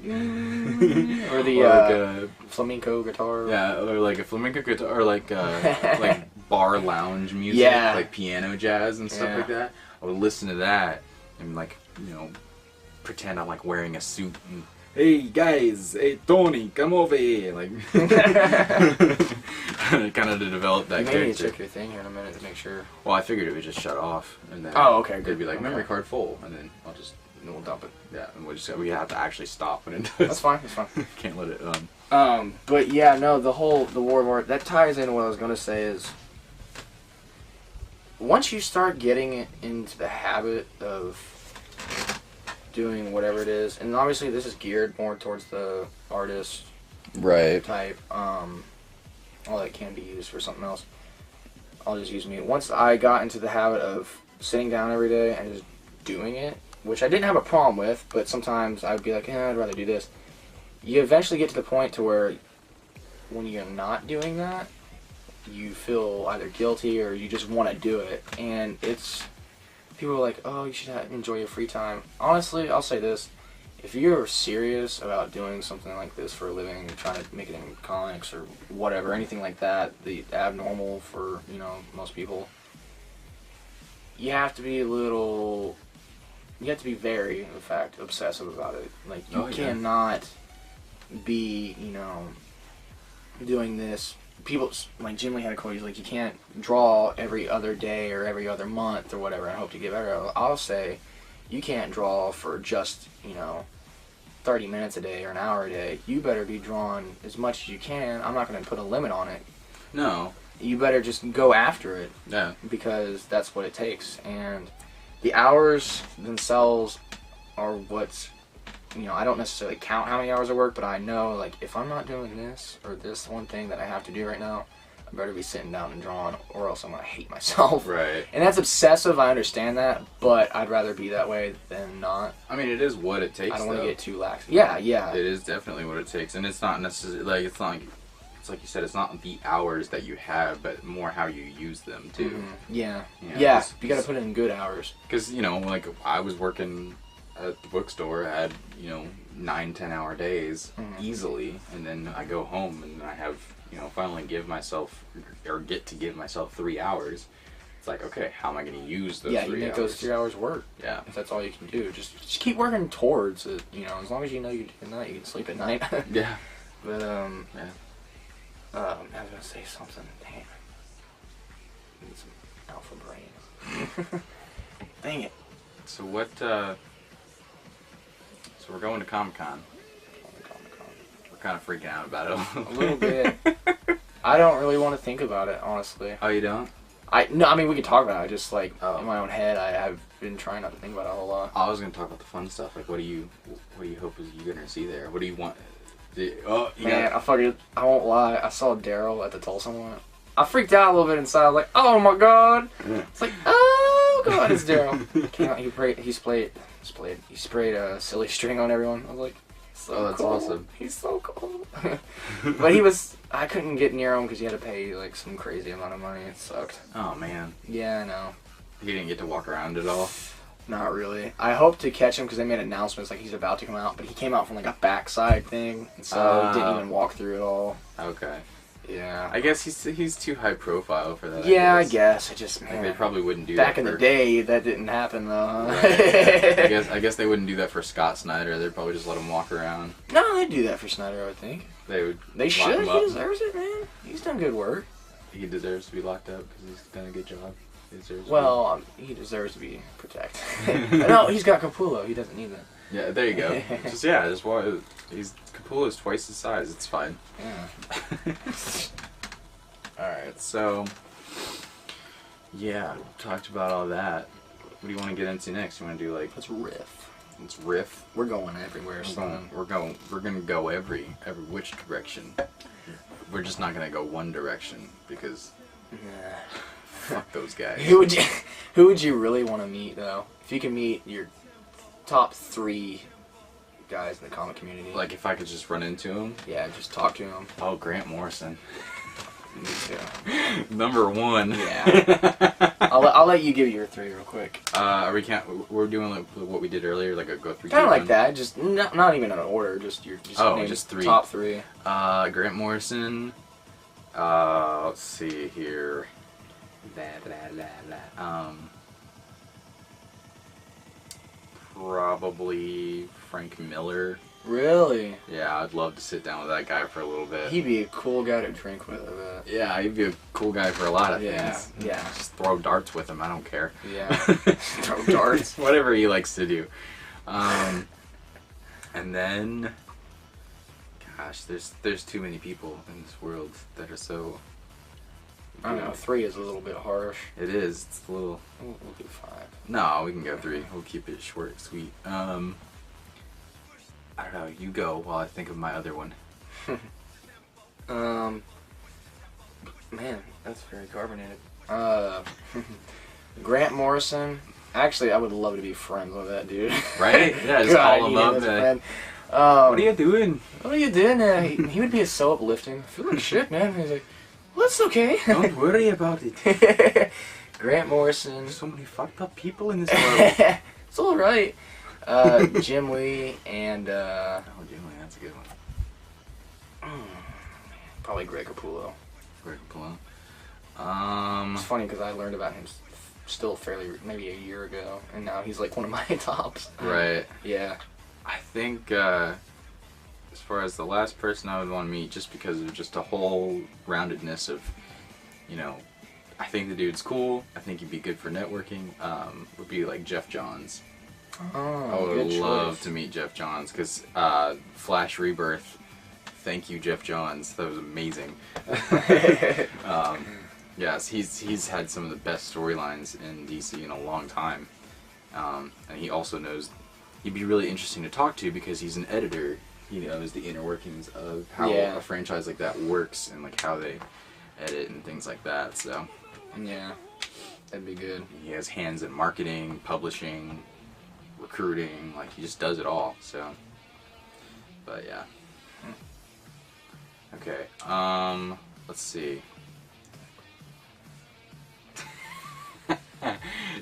Or the flamenco guitar? Yeah, or like a flamenco guitar, or like like bar lounge music, like piano jazz and stuff like that. I would listen to that and, like, you know, pretend I'm like wearing a suit and, hey guys, hey Tony, come over here, like, kind of to develop that character. Maybe check your thing here in a minute to make sure. Well, I figured it would just shut off, and then they'd be like, memory card full, and then we'll dump it. Yeah, and we have to actually stop when it does. That's fine. That's fine. Can't let it. But yeah, no, the War of Art, that ties into what I was gonna say is, once you start getting into the habit of doing whatever it is, and obviously this is geared more towards the artist type, although it can be used for something else. I'll just use me. Once I got into the habit of sitting down every day and just doing it, which I didn't have a problem with, but sometimes I'd be like, I'd rather do this. You eventually get to the point to where when you're not doing that, you feel either guilty or you just want to do it. And it's, people are like, oh, you should enjoy your free time. Honestly, I'll say this. If you're serious about doing something like this for a living, trying to make it in comics or whatever, anything like that, the abnormal for, most people, you have to be very, in fact, obsessive about it. Like, you cannot be, doing this. People, like Jim Lee had a quote, he's like, you can't draw every other day or every other month or whatever and hope to get better. I'll say, you can't draw for just, 30 minutes a day or an hour a day. You better be drawing as much as you can. I'm not going to put a limit on it. No. You better just go after it. Yeah. Because that's what it takes. And the hours themselves are what's, I don't necessarily count how many hours I work, but I know, like, if I'm not doing this or this one thing that I have to do right now, I better be sitting down and drawing, or else I'm going to hate myself. Right. And that's obsessive, I understand that, but I'd rather be that way than not. I mean, it is what it takes, I don't want to get too lax. Yeah. It is definitely what it takes, and it's not necessarily, like, it's like you said, it's not the hours that you have, but more how you use them, too. Mm-hmm. Yeah. Yeah, you got to put in good hours. Because, like, I was working at the bookstore, I had, 9-10 hour days easily, and then I go home and I have, finally get to give myself 3 hours. It's like, okay, how am I going to use those 3 hours? Yeah, you make those 3 hours work. Yeah. If that's all you can do. Just keep working towards it, as long as you know you're doing that, you can sleep at night. Yeah. But, yeah. I was going to say something. Damn. I need some alpha brain. Dang it. So what, so we're going to Comic-Con. We're kind of freaking out about it. A little bit. I don't really want to think about it, honestly. Oh, you don't? No, I mean, we could talk about it. Just, like, in my own head, I've been trying not to think about it a whole lot. I was going to talk about the fun stuff. Like, what do you hope is you going to see there? What do you want? I won't lie. I saw Daryl at the Tulsa one. I freaked out a little bit inside. I was like, oh my god. It's like, oh god, it's Daryl. Came out, he sprayed a silly string on everyone. I was like, that's cool. Awesome. He's so cool. But I couldn't get near him because he had to pay like some crazy amount of money. It sucked. Oh man. Yeah, I know. He didn't get to walk around at all? Not really. I hope to catch him because they made announcements like he's about to come out, but he came out from like a backside thing, and so he didn't even walk through it all. Okay. Yeah. I guess he's too high profile for that. Yeah, I guess. Man, they probably wouldn't do back that. Back in the day, that didn't happen though. Huh? Right. I guess they wouldn't do that for Scott Snyder. They'd probably just let him walk around. No, they'd do that for Snyder, I would think. They should. He deserves it, man. He's done good work. He deserves to be locked up because he's done a good job. He deserves to be protected. No, he's got Capullo. He doesn't need that. Yeah, there you go. Capullo's twice his size. It's fine. Yeah. Alright, so yeah, talked about all that. What do you want to get into next? You want to do like let's riff. Let's riff. We're going everywhere. We're gonna go every which direction. We're just not gonna go one direction because fuck those guys. Who would you really want to meet though? If you can meet your top 3 guys in the comic community. Like if I could just run into him? Yeah, just talk to him. Oh, Grant Morrison. Me too. Number 1. Yeah. I'll let you give your 3 real quick. We're doing like what we did earlier, like a go 3. Kind of like that, just not even in order, just just 3. Top 3. Grant Morrison. Let's see here. Probably Frank Miller. Really? Yeah, I'd love to sit down with that guy for a little bit. He'd be a cool guy to drink with, I bet. Yeah, he'd be a cool guy for a lot of things. Yeah. Just throw darts with him, I don't care. Yeah. Throw darts. Whatever he likes to do. And then, gosh, there's too many people in this world that are so... I don't know, 3 is a little bit harsh. It is. It's a little... We'll do 5. No, we can go 3. We'll keep it short and sweet. I don't know, you go while I think of my other one. Man, that's very carbonated. Grant Morrison. Actually, I would love to be friends with that dude. Right? Yeah, just call him up. What are you doing? What are you doing? He would be so uplifting. I feel like shit, man. He's like, well, that's okay. Don't worry about it. Grant Morrison. There's so many fucked up people in this world. It's alright. Jim Lee and... Oh, Jim Lee, that's a good one. Probably Greg Capullo. Greg Capullo. It's funny because I learned about him still maybe a year ago, and now he's like one of my tops. Right. Yeah. I think, as far as the last person I would want to meet, just because of just a whole roundedness of, you know, I think the dude's cool, I think he'd be good for networking, would be like Jeff Johns. Oh, I would good love choice. to meet Jeff Johns, because Flash Rebirth, thank you Jeff Johns, that was amazing. Yes, he's had some of the best storylines in DC in a long time, and he also knows, he'd be really interesting to talk to because he's an editor. He knows the inner workings of how a franchise like that works and like how they edit and things like that. So yeah, that'd be good. He has hands in marketing, publishing, recruiting, like he just does it all. So, but yeah. Okay. Let's see.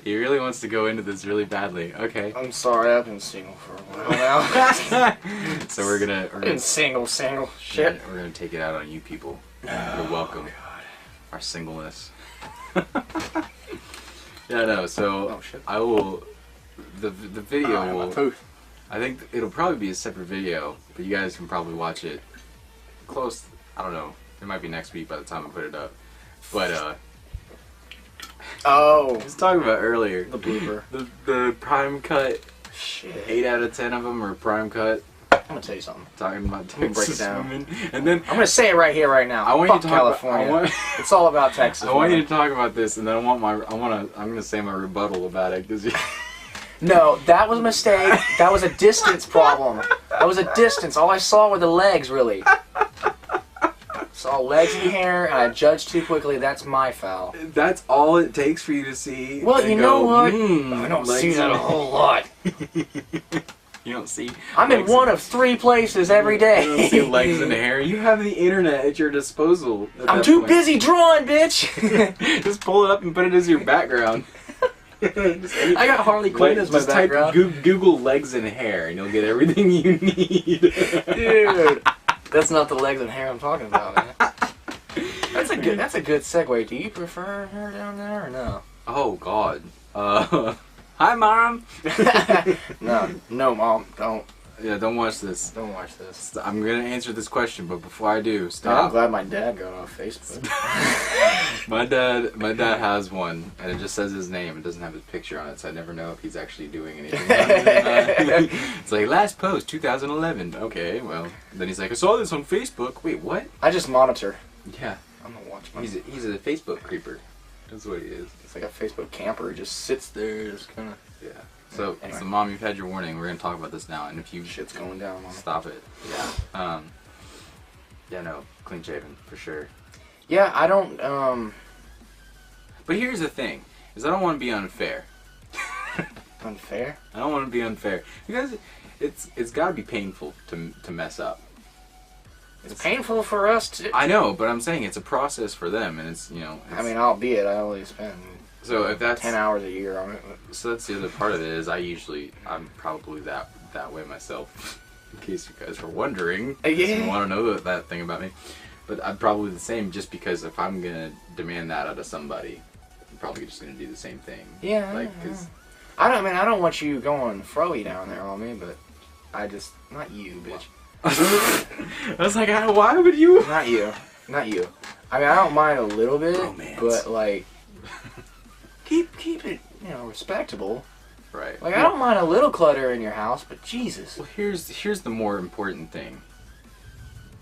He really wants to go into this really badly. Okay. I'm sorry, I've been single for a while now. So we're gonna been single. Shit. We're gonna take it out on you people. You're welcome. God. Our singleness. Yeah, no. So oh, shit. I will. The video will. Tooth. I think it'll probably be a separate video, but you guys can probably watch it close. I don't know. It might be next week by the time I put it up. But oh, I was talking about earlier. the blooper. The prime cut. Shit. 8 out of 10 of them are prime cut. I'm gonna tell you something. Talking about Let me break it Texas down. women, and then I'm gonna say it right here, right now. I want Fuck you to talk California. about. It's all about Texas. I want you women. to talk about this, and then I'm gonna say my rebuttal about it because. No, that was a mistake. That was a distance problem. That was a distance. All I saw were the legs, really. Saw legs and hair, and I judged too quickly. That's my foul. That's all it takes for you to see. Well, and you know what? I I don't see that a whole lot. You don't see. I'm in one of 3 places every day. You don't see legs and hair. You have the internet at your disposal. I'm too busy drawing, bitch. Just pull it up and put it as your background. I got Harley Quinn as my just background. Type Google legs and hair, and you'll get everything you need. Dude, that's not the legs and hair I'm talking about, man. That's a good segue. Do you prefer her down there or no? Oh God. Hi, Mom. No, Mom, don't. Yeah, don't watch this. Don't watch this. I'm gonna answer this question, but before I do, Man, I'm stop. glad my dad got off Facebook. My dad has one, and it just says his name. It doesn't have his picture on it, so I never know if he's actually doing anything. It's like last post 2011. Okay, well, then he's like, I saw this on Facebook. Wait, what? I just monitor. Yeah, I'm gonna watch my. he's a Facebook creeper. That's what he is. It's like a Facebook camper. He just sits there, just kind of. Yeah. So, Anyway. so Mom, you've had your warning. We're gonna talk about this now, and if you Shit's going down, Mom. stop it, yeah. Yeah, no, clean shaven for sure. Yeah, I don't. But here's the thing: is I don't want to be unfair. Unfair? I don't want to be unfair because it's got to be painful to mess up. It's painful for us to. I know, but I'm saying it's a process for them, and it's I mean, albeit I only spend so if that's 10 hours a year on it. so that's the other part of it is I'm probably that way myself. In case you guys were wondering, Yeah. you want to know that thing about me, but I'm probably the same. Just because if I'm gonna demand that out of somebody, I'm probably just gonna do the same thing. Yeah. Like, cause I don't want you going froey down there on me, but I just not you, bitch. I was like, why would you? Not you. I mean, I don't mind a little bit, Romance. but like, keep it, respectable. Right. Like, I don't mind a little clutter in your house, but Jesus. Well, here's the more important thing.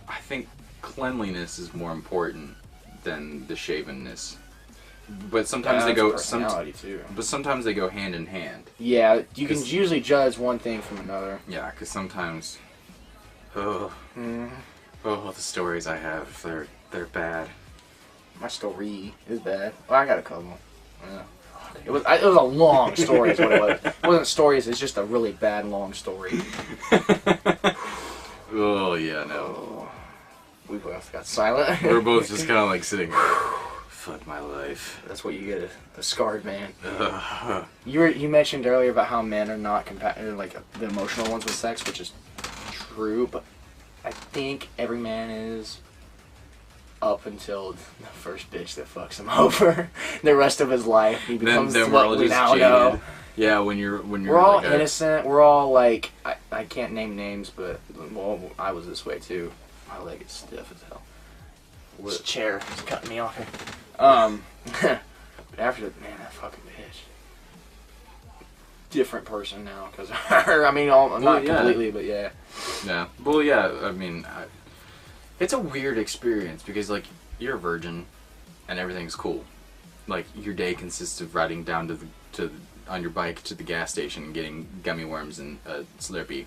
I think cleanliness is more important than the shavenness. But sometimes they go too. But sometimes they go hand in hand. Yeah, you can usually judge one thing from another. Yeah, because sometimes, the stories I have, they're bad. My story is bad. Well, I got a couple. Yeah. It was a long story is what it was. It wasn't stories, it's just a really bad long story. Oh, yeah, no. Oh, we both got silent. We're both just kind of like sitting, fuck my life. That's what you get, a scarred man. You mentioned earlier about how men are not compatible, like the emotional ones with sex, which is true, but I think every man is up until the first bitch that fucks him over. The rest of his life, he becomes what we now know. Yeah, when you're we're all like innocent. We're all like, I can't name names, but well, I was this way too. My leg is stiff as hell. This chair is cutting me off here. But after that, man, that fucking bitch. Different person now because of her. I mean, not completely, but yeah. Yeah. Well, yeah. I mean, it's a weird experience because like you're a virgin, and everything's cool. Like your day consists of riding down on your bike to the gas station and getting gummy worms and a Slurpee.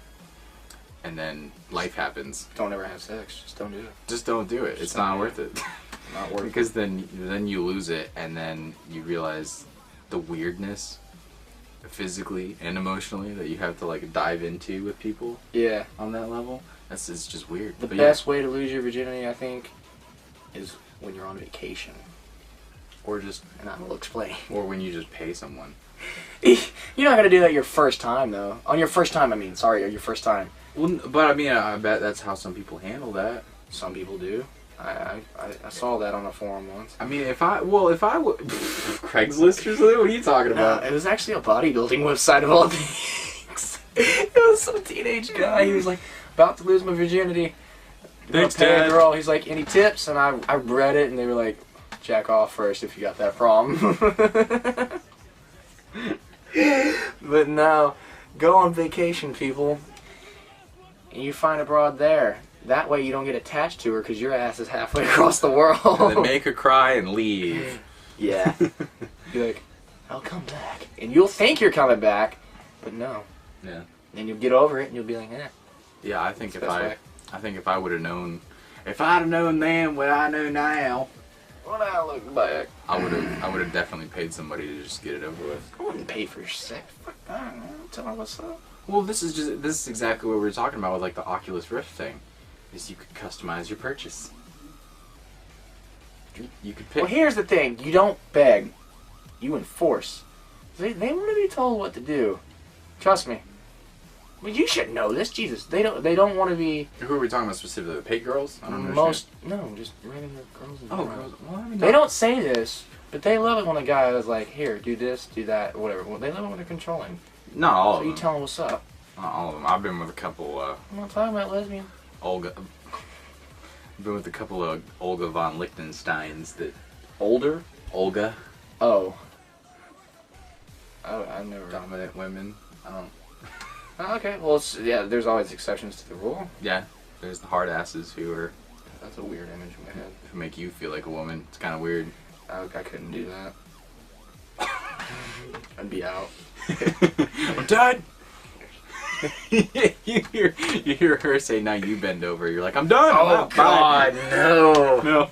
And then life happens. Don't ever have sex. Just don't do it. Just don't do it. It's not worth it. Not worth it. Because then you lose it, and then you realize the weirdness, physically and emotionally, that you have to like dive into with people. Yeah. On that level, it's just weird. The best way to lose your virginity, I think, is when you're on vacation. Or just, and I will explain. Or when you just pay someone. You're not gonna do that your first time, though. On your first time, your first time. Well, but I mean, I bet that's how some people handle that. Some people do. I saw that on a forum once. I mean, if I would Craigslist or something. What are you talking about? No, it was actually a bodybuilding website of all things. It was some teenage guy. He was like, about to lose my virginity. Thanks, Dad. Girl. He's like, any tips? And I read it, and they were like, jack off first if you got that problem. But no, go on vacation, people. And you find a broad there. That way you don't get attached to her because your ass is halfway across the world. And then make her cry and leave. Yeah. Be like, I'll come back. And you'll think you're coming back, but no. Yeah. Then you'll get over it and you'll be like, eh. Yeah, I think if I would have known, if I'd have known then what I know now. When I look back, I would have definitely paid somebody to just get it over with. I wouldn't pay for your sex. Fuck that, man. Tell me what's up. Well, this is exactly what we were talking about with like the Oculus Rift thing. Is you could customize your purchase. You could pick. Well, here's the thing: you don't beg, you enforce. They want to be told what to do. Trust me. Well, you should know this, Jesus. They don't want to be. Who are we talking about specifically? The paid girls? I don't know. No, just regular girls. And girls. Well, I mean, they don't say this, but they love it when a guy is like, "Here, do this, do that, whatever." Well, they love it when they're controlling. Not all of them. them. So you tell them what's up. Not all of them. I've been with a couple. I'm not talking about lesbian. Olga. I've been with a couple of Olga von Lichtensteins that. Older? Olga. Oh. I've never. Dominant women. I don't. Oh, okay. Well, there's always exceptions to the rule. Yeah. There's the hard asses who are. That's a weird image in my head. Who make you feel like a woman. It's kind of weird. I couldn't do that. I'd be out. I'm done. you hear her say, "Now you bend over." You're like, "I'm done." Oh God, no. No.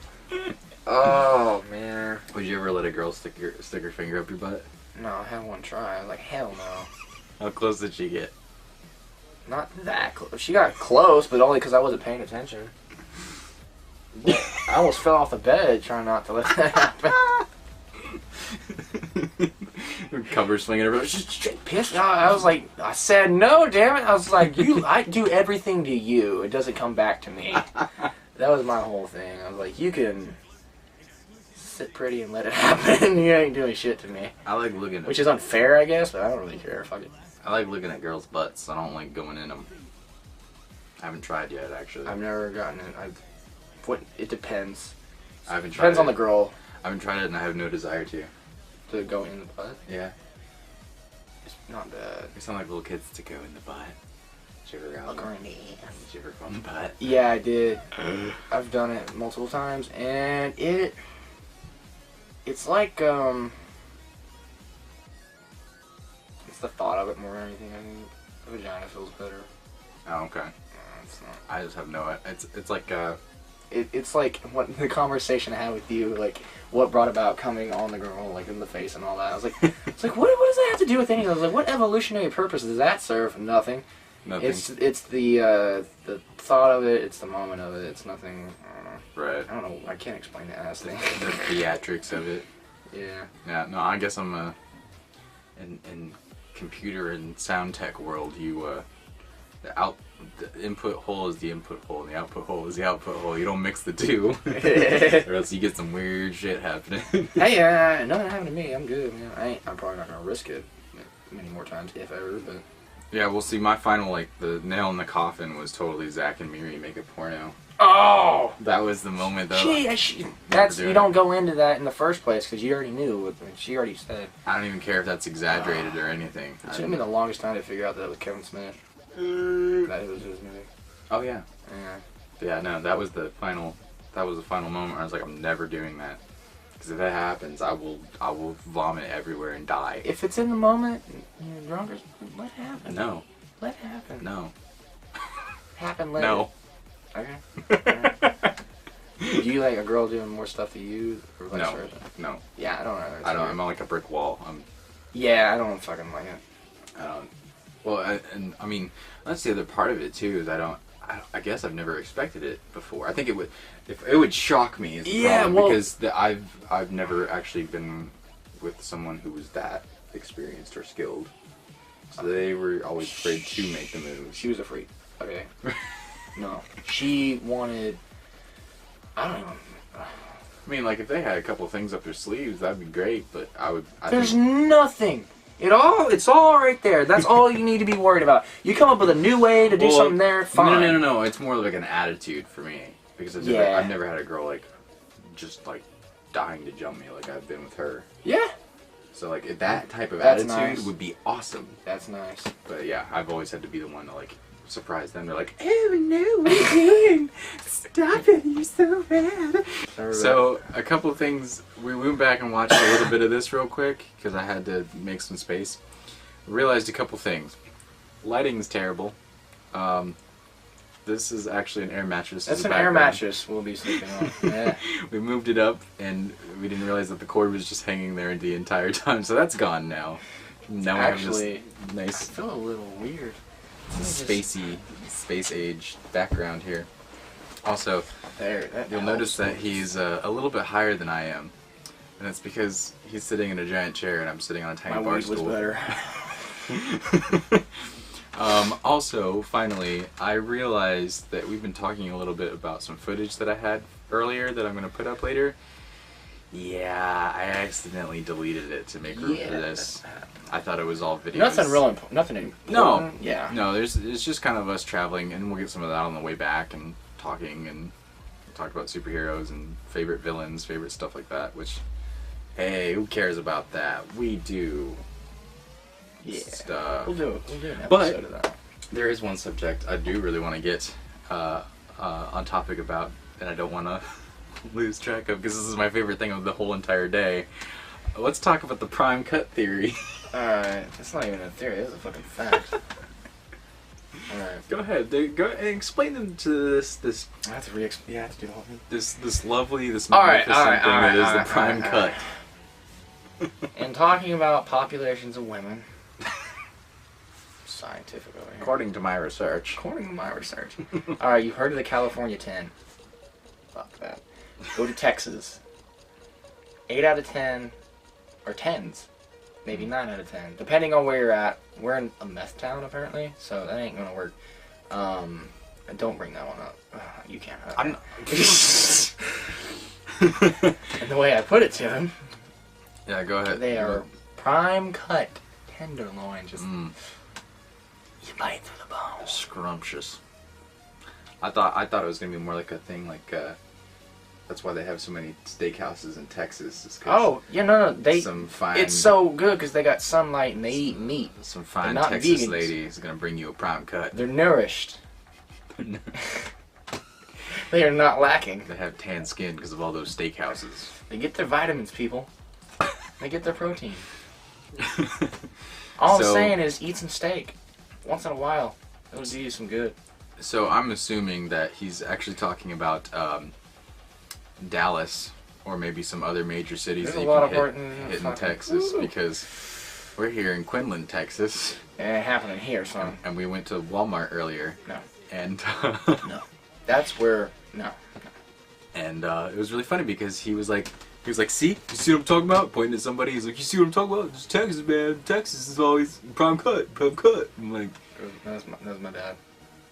Oh man. Would you ever let a girl stick her finger up your butt? No, I had one try. I was like, hell no. How close did she get? Not that close. She got close, but only because I wasn't paying attention. I almost fell off the bed trying not to let that happen. Cover swinging around. Pissed. I was like, I said no, damn it. I was like, I do everything to you. It doesn't come back to me. That was my whole thing. I was like, you can sit pretty and let it happen. You ain't doing shit to me. I like looking at... Which is unfair, I guess, but I don't really care. Fuck it. I like looking at girls' butts. I don't like going in them. I haven't tried yet, actually. I've never gotten it. It depends. I haven't tried Depends on the girl. I haven't tried it, and I have no desire to. To go in the butt? Yeah. It's not bad. We sound like little kids to go in the butt. Did you ever go? Did you ever go in the butt? Yeah, I did. I've done it multiple times, and it's like, it's the thought of it more than anything. I think the vagina feels better. Oh, okay. It's not. I just have no... It's like, it's like what the conversation I had with you, like what brought about coming on the girl, like in the face and all that. I was like, it's like what does that have to do with anything? I was like, what evolutionary purpose does that serve? Nothing. Nothing. It's the thought of it. It's the moment of it. It's nothing. I don't know. Right. I don't know. I can't explain the ass thing. The theatrics of it. Yeah. Yeah. No, I guess I'm in computer and sound tech world. The input hole is the input hole, and the output hole is the output hole. You don't mix the two, or else you get some weird shit happening. Hey, nothing happened to me. I'm good, man. I'm probably not gonna risk it many more times, if ever. But yeah, we'll see. My final, like, the nail in the coffin was totally Zach and Miri make a porno. Oh, that was the moment, though. You don't go into that in the first place because you already knew. She already said. I don't even care if that's exaggerated or anything. It took me the longest time to figure out that it was Kevin Smith. That it was his music. Oh yeah. Yeah. Yeah. No, that was the final. That was the final moment where I was like, I'm never doing that. Because if that happens, I will vomit everywhere and die. If it's in the moment, you're drunk, let it happen. No. Let it happen. No. Happen later. No. Okay. Do you like a girl doing more stuff to you, or vice versa? No. Yeah, I don't know. I don't. I'm like a brick wall. Yeah, I don't fucking like it. I don't. Well, I mean, that's the other part of it too. Is I guess I've never expected it before. I think it would shock me. Is the problem, because I've never actually been with someone who was that experienced or skilled. So they were always afraid to make the move. She was a freak. Okay. No, she wanted. I don't even. I mean, like, if they had a couple things up their sleeves, that'd be great. But There's nothing. It's all right there. That's all you need to be worried about. You come up with a new way to do something there, fine. No. It's more like an attitude for me, because I've never had a girl like just like dying to jump me like I've been with her. Yeah. So like that type of attitude would be awesome. That's nice. But yeah, I've always had to be the one to like surprise them. They're like, "Oh no, what are you doing? Stop it! You're so bad." So a couple of things. We went back and watched a little bit of this real quick because I had to make some space. Realized a couple things. Lighting's terrible. This is actually an air mattress. That's an air mattress we'll be sleeping on. Yeah. We moved it up, and we didn't realize that the cord was just hanging there the entire time. So that's gone now. Now actually, we have this nice. I feel a little weird. Spacey, space age background here. Also, you'll notice that he's a little bit higher than I am, and it's because he's sitting in a giant chair and I'm sitting on a tiny bar stool. My weed was better. Also, finally, I realized that we've been talking a little bit about some footage that I had earlier that I'm going to put up later. Yeah, I accidentally deleted it to make room for this. I thought it was all videos. Nothing real important. Nothing important. No. Yeah. No, it's just kind of us traveling, and we'll get some of that on the way back and talking, and talk about superheroes and favorite villains, favorite stuff like that, which, hey, who cares about that? We do. Yeah. Stuff. We'll do an episode of that. There is one subject I do really want to get on topic about, and I don't want to lose track of, because this is my favorite thing of the whole entire day. Let's talk about the prime cut theory. Alright, that's not even a theory, that's a fucking fact. Alright. Go ahead. Go and explain them to this. I have to I have to do the whole thing. This lovely, this magnificent thing that is the prime cut. And talking about populations of women, scientific over here. According to my research. Alright, you've heard of the California 10. Fuck that. Go to Texas. 8 out of 10, or 10s, maybe 9 out of 10, depending on where you're at. We're in a meth town, apparently, so that ain't gonna work. Don't bring that one up. You can't have it. And the way I put it to him, yeah, go ahead. they are prime cut tenderloin, just you bite through the bone. Scrumptious. I thought it was gonna be more like a thing like that's why they have so many steakhouses in Texas. Is no, it's so good because they got sunlight and they eat meat. Some fine Texas lady is gonna bring you a prime cut. They're nourished. They are not lacking. They have tan skin because of all those steakhouses. They get their vitamins, people. They get their protein. All I'm saying is eat some steak once in a while. It'll do you some good. So I'm assuming that he's actually talking about Dallas or maybe some other major cities There's that a you lot can of hit in Texas, because we're here in Quinlan, Texas. It ain't happening here, son. And we went to Walmart earlier. No. And No. That's where no. And it was really funny because he was like, see, you see what I'm talking about? Pointing at somebody, he's like, you see what I'm talking about? It's Texas, man. Texas is always prime cut. I'm like, that was my dad.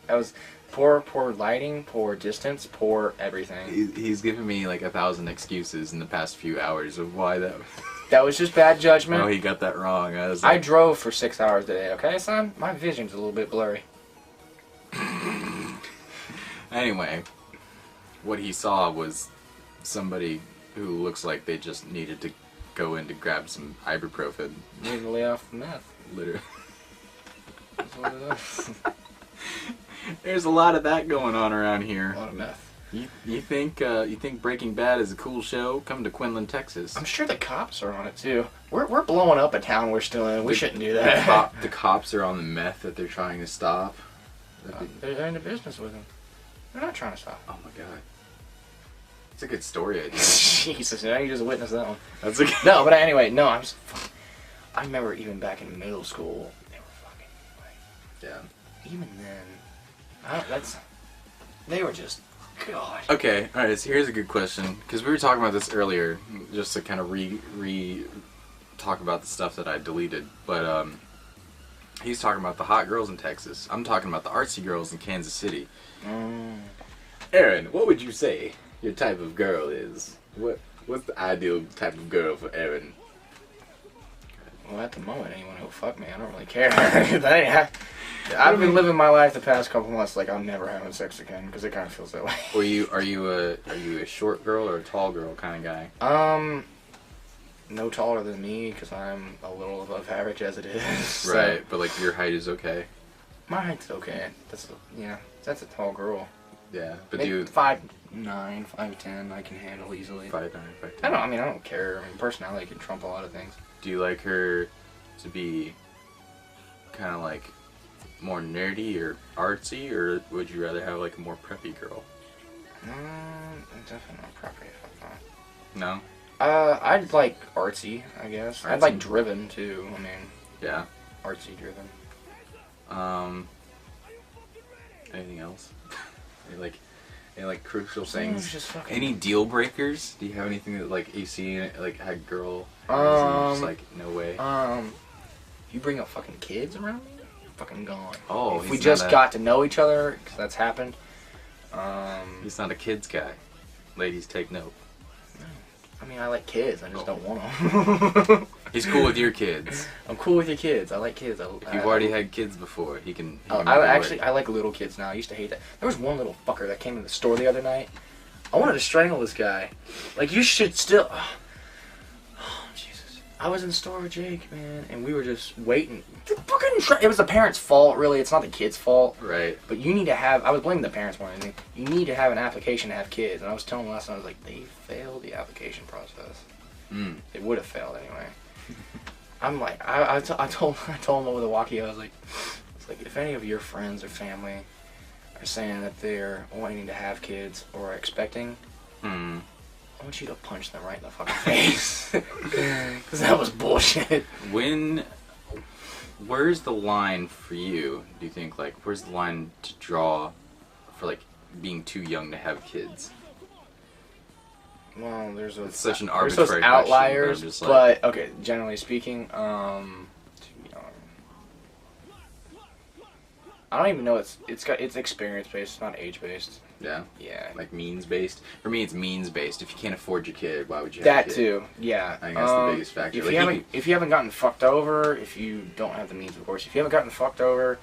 That was poor lighting, poor distance, poor everything. he's given me like 1,000 excuses in the past few hours of why that. That was just bad judgment. Oh, he got that wrong. I was like, I drove for 6 hours today. Okay, son, my vision's a little bit blurry. Anyway, what he saw was somebody who looks like they just needed to go in to grab some ibuprofen. Need to lay off the meth. Literally. That's what it is. There's a lot of that going on around here. A lot of meth. You think Breaking Bad is a cool show? Come to Quinlan, Texas. I'm sure the cops are on it too. We're blowing up a town we're still in. We shouldn't do that. The cops are on the meth that they're trying to stop. They're into business with him. They're not trying to stop. Oh my god. It's a good story idea. Jesus, now you just witnessed that one. That's a good... No, but anyway, no, I remember even back in middle school, they were fucking like, Yeah. even then, they were just, God. Okay, alright, so here's a good question. Because we were talking about this earlier, just to kind of talk about the stuff that I deleted. But, he's talking about the hot girls in Texas. I'm talking about the artsy girls in Kansas City. Aaron, what would you say your type of girl is? What's the ideal type of girl for Aaron? Well, at the moment, anyone who'll fuck me, I don't really care. I've been living my life the past couple months like I'm never having sex again, because it kind of feels that way. Are you a short girl or a tall girl kind of guy? No taller than me, because I'm a little above average as it is. Right, so. but like your height is okay. My height's okay. That's a tall girl. Yeah, but maybe do you 5'9", 5'10", I can handle easily. 5'9", 5'10"? I don't care. I mean, personality can trump a lot of things. Do you like her to be kind of like more nerdy or artsy, or would you rather have like a more preppy girl? Definitely not preppy. Fuck that. No. I'd like artsy, I guess. Artsy. I'd like driven too. I mean. Yeah. Artsy driven. Anything else? Any like crucial things? Just fucking... Any deal breakers? Do you have anything that like you see like a girl? Just like no way. You bring up fucking kids around me, you're fucking gone. Oh, if we just got to know each other, because that's happened. He's not a kids guy. Ladies, take note. I mean, I like kids. I just don't want them. He's cool with your kids. I'm cool with your kids. I like kids. If you've already had kids before, he can. I like little kids now. I used to hate that. There was one little fucker that came in the store the other night. I wanted to strangle this guy. Like, you should still. Oh, Jesus. I was in the store with Jake, man, and we were just waiting. It was the parents' fault, really. It's not the kid's fault. Right. But you need to have. I was blaming the parents more than anything. You need to have an application to have kids. And I was telling them last night, I was like, they failed the application process. They would have failed anyway. I'm like, I told them over the walkie, I was like, if any of your friends or family are saying that they're wanting to have kids or are expecting, I want you to punch them right in the fucking face. Because that was bullshit. Where's the line for you, do you think? Like, where's the line to draw for, like, being too young to have kids? Well, it's such an arbitrary there's those outliers, question, but okay, generally speaking, too young. I don't even know. It's experience based, it's not age based. Yeah. Yeah. Like means based. For me, it's means based. If you can't afford your kid, why would you? That have a kid? too. Yeah. I think that's the biggest factor. If you haven't gotten fucked over, if you don't have the means, of course. If you haven't gotten fucked over,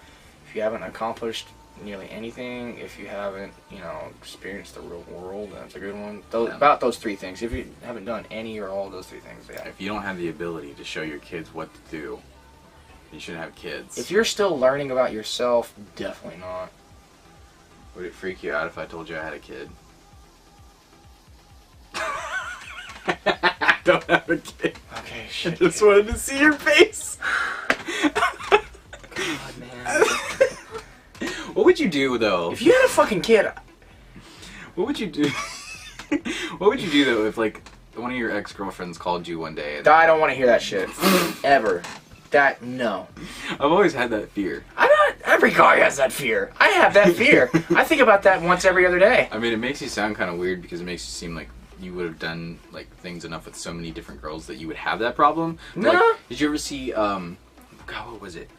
if you haven't accomplished nearly anything, if you haven't, experienced the real world, that's a good one. About those three things. If you haven't done any or all of those three things, yeah. If you don't have the ability to show your kids what to do, you shouldn't have kids. If you're still learning about yourself, definitely not. Would it freak you out if I told you I had a kid? I don't have a kid. Okay, shit. I just wanted to see your face. God, man. What would you do, though? If you had a fucking kid... What would you do? What would you do though if like one of your ex-girlfriends called you one day? And I don't want to hear that shit ever. No. I've always had that fear. Every guy has that fear. I have that fear. I think about that once every other day. I mean, it makes you sound kind of weird because it makes you seem like you would have done like things enough with so many different girls that you would have that problem. No. Like, did you ever see God, what was it?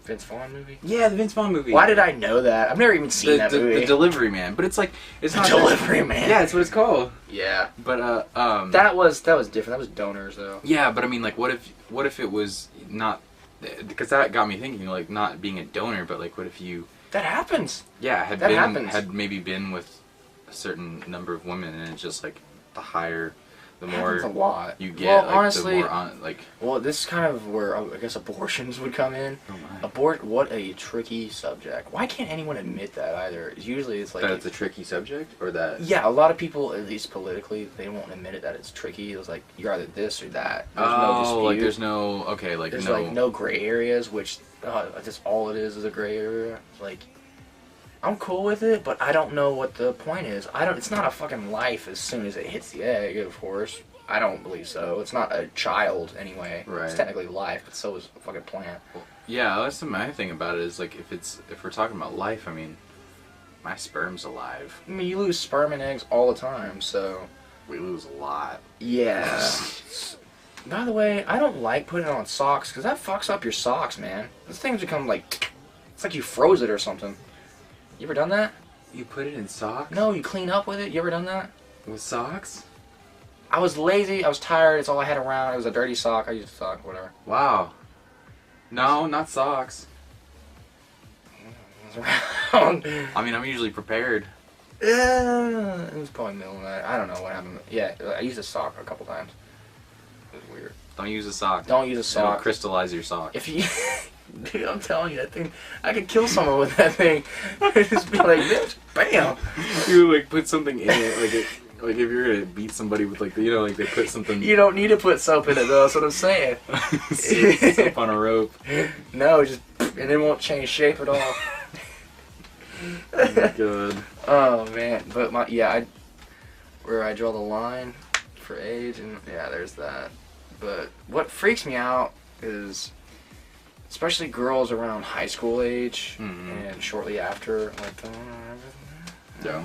Vince Vaughn movie? Yeah, the Vince Vaughn movie. Why did I know that? I've never even seen that movie. The Delivery Man, but it's like it's not Delivery Man. Yeah, that's what it's called. Yeah. But that was different. That was Donors though. Yeah, but I mean, like, what if it was not? Because that got me thinking, like, not being a donor, but like, what if you? That happens. Yeah, That happens. had maybe been with a certain number of women, and it's just like the higher, the more a lot. you get. Well, like, honestly, the more well, this is kind of where I guess abortions would come in. Oh my. What a tricky subject. Why can't anyone admit that either? Usually it's like that it's a tricky subject, or that. Yeah, a lot of people, at least politically, they won't admit it that it's tricky. It's like you're either this or that. There's no dispute. Like there's no like there's no. like no gray areas, which just all it is a gray area. Like I'm cool with it, but I don't know what the point is. It's not a fucking life as soon as it hits the egg, of course. I don't believe so. It's not a child anyway. Right. It's technically life, but so is a fucking plant. Yeah, that's my thing about it is like if we're talking about life, I mean, my sperm's alive. I mean, you lose sperm and eggs all the time, so We lose a lot. yeah. By the way, I don't like putting it on socks because that fucks up your socks, man. This thing's become like it's like you froze it or something. You ever done that? You put it in socks? No, you clean up with it. You ever done that? With socks? I was lazy. I was tired. It's all I had around. It was a dirty sock. I used a sock, whatever. Wow. No, not socks. It was around. I mean, I'm usually prepared. It was probably middle of the night. I don't know what happened. Yeah, I used a sock a couple times. It was weird. Don't use a sock. Don't use a It'll sock. crystallize your sock. If you, dude, I'm telling you, that thing, I could kill someone with that thing. Just be like, bitch, bam. You like put something in it, like if you're gonna beat somebody with like like they put something. You don't need to put soap in it though. That's what I'm saying. Soap on a rope. No, just and it won't change shape at all. Oh my god. Oh man, but where I draw the line for age, and yeah, there's that. But what freaks me out is, especially girls around high school age and shortly after, like, Yeah.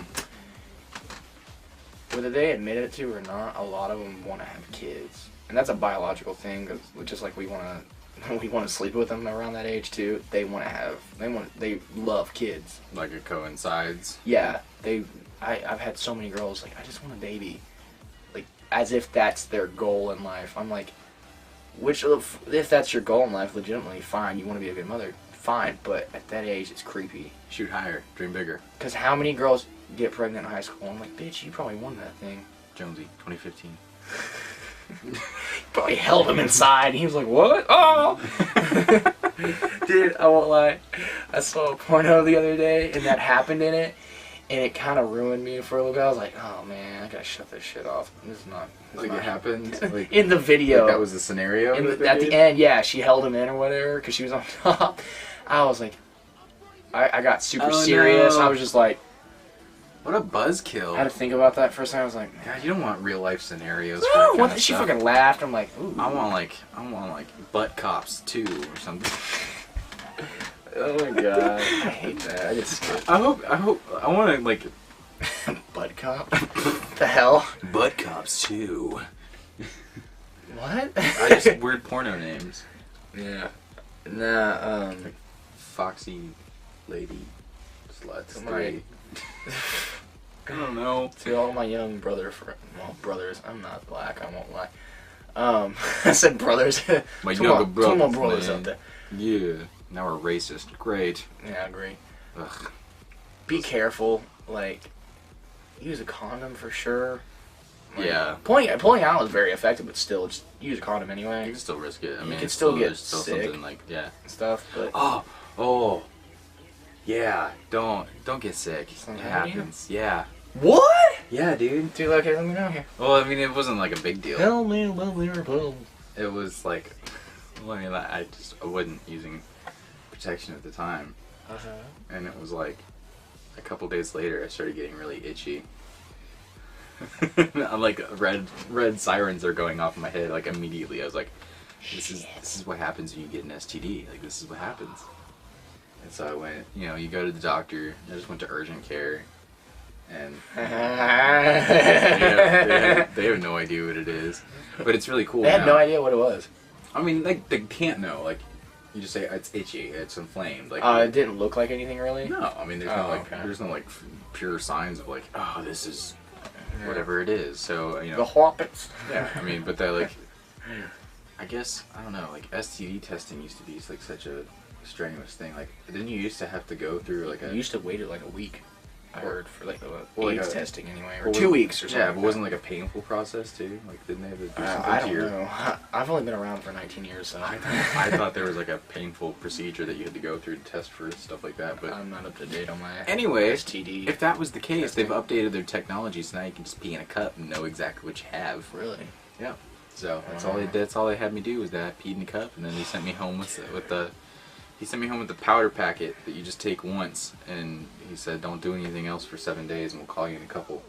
whether they admit it to or not, a lot of them want to have kids, and that's a biological thing. Cause just like we want to sleep with them around that age too. They love kids. Like it coincides. Yeah, I've had so many girls like, I just want a baby, like as if that's their goal in life. I'm like, if that's your goal in life, legitimately fine. You want to be a good mother, fine. But at that age, it's creepy. Shoot higher, dream bigger. Because how many girls get pregnant in high school? I'm like, bitch, you probably won that thing. Jonesy, 2015. Probably held him inside. He was like, what? Oh! Dude, I won't lie. I saw a porno the other day, and that happened in it, and it kind of ruined me for a little bit. I was like, oh man, I gotta shut this shit off. This is not. Like it happened? Like, in the video. Like that was the scenario? At the end, yeah, she held him in or whatever, because she was on top. I was like, I got super serious. No. I was just like, what a buzzkill. I had to think about that for a second. I was like, God, you don't want real life scenarios. no, For that she stuff. fucking laughed. I'm like, ooh. I want like butt cops 2 or something. Oh my god, I hate that. I get scared. I want to like Butt cop? The hell? butt cops 2. What? I just weird porno names. Yeah. Nah. Foxy lady sluts. Somebody- 3. I don't know. To all my young brothers, I'm not black, I won't lie. I said brothers. My To younger to my brothers, brothers man. out there. Yeah. Now we're racist. Great. Yeah, I agree. Ugh. Be careful. Like, use a condom for sure. Like, Yeah. Pulling out is very effective, but still, just use a condom You anyway can still risk it. I mean, can it's still get there's still sick. something like and stuff. But Oh. Yeah. Don't get sick. Something It happened to you? happens. Yeah. what? Yeah, dude. Dude, okay, let me know here. Well, I mean, it wasn't like a big deal. Tell me about your pills. It was like, well, I mean, I wasn't using protection at the time, and it was like a couple days later I started getting really itchy, Like red sirens are going off in my head like immediately. I was like, this is what happens when you get an STD. Like this is what happens. And so I went. You know, you go to the doctor. I just went to urgent care, and they have no idea what it is. But it's really cool. They had no idea what it was. I mean, like they can't know. Like you just say it's itchy, it's inflamed. Like it didn't look like anything really. no, I mean there's no like pure signs of like this is whatever it is. So you know the hoppets. Yeah, I mean, but they're like, I guess I don't know. Like STD testing used to be like such a strenuous thing. Like didn't you used to have to go through like You used to wait like a week. I heard for like the like AIDS testing anyway, or well, 2 weeks or something. Yeah, but wasn't like a painful process too? Like didn't they have to do something I to don't your? know. I've only been around for 19 years, so I thought there was like a painful procedure that you had to go through to test for stuff like that. But I'm not up to date on my anyway, STD. if that was the case, testing. they've updated their technology, so now you can just pee in a cup and know exactly what you have. Really? Yeah. So that's all they had me do was that peed in a cup, and then they sent me home with the. He sent me home with the powder packet that you just take once, and he said, "Don't do anything else for 7 days, and we'll call you in a couple."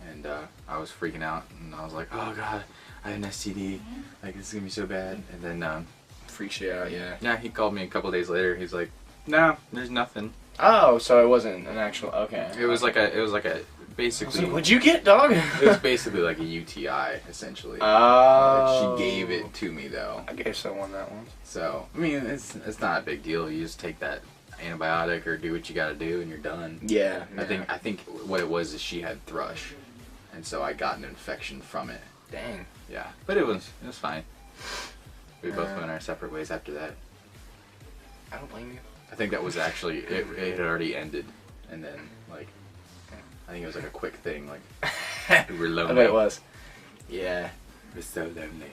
And I was freaking out, and I was like, "Oh God, I had an STD. Like this is gonna be so bad." And then Freaks you out, yeah. yeah, he called me a couple days later. He's like, "No, there's nothing." Oh, so it wasn't an actual. Okay. It was like a basically. So what'd you get, dog? It was basically like a UTI, essentially. Oh. Like, she gave it to me though. I gave someone that one. So I mean, it's not a big deal. You just take that antibiotic or do what you got to do, and you're done. Yeah. I think what it was is she had thrush, and so I got an infection from it. Dang. Yeah, but it was fine. We both went our separate ways after that. I don't blame you. I think that was actually it had already ended, and then like I think it was like a quick thing. Like we were lonely. I bet it was. Yeah. It was so lonely.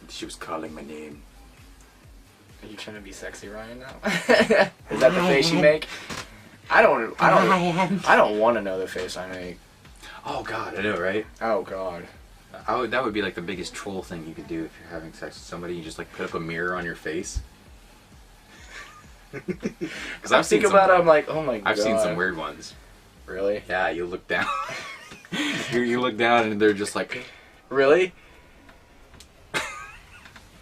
She was calling my name. Are you trying to be sexy, Ryan? Now? Is that the face you make? I don't want to know the face I make. Oh God, I know, right? Oh God. That would be like the biggest troll thing you could do if you're having sex with somebody. You just like put up a mirror on your face. Because I think about it, I'm like, oh my God. I've seen some weird ones. Really? Yeah, you look down. you look down and they're just like, really?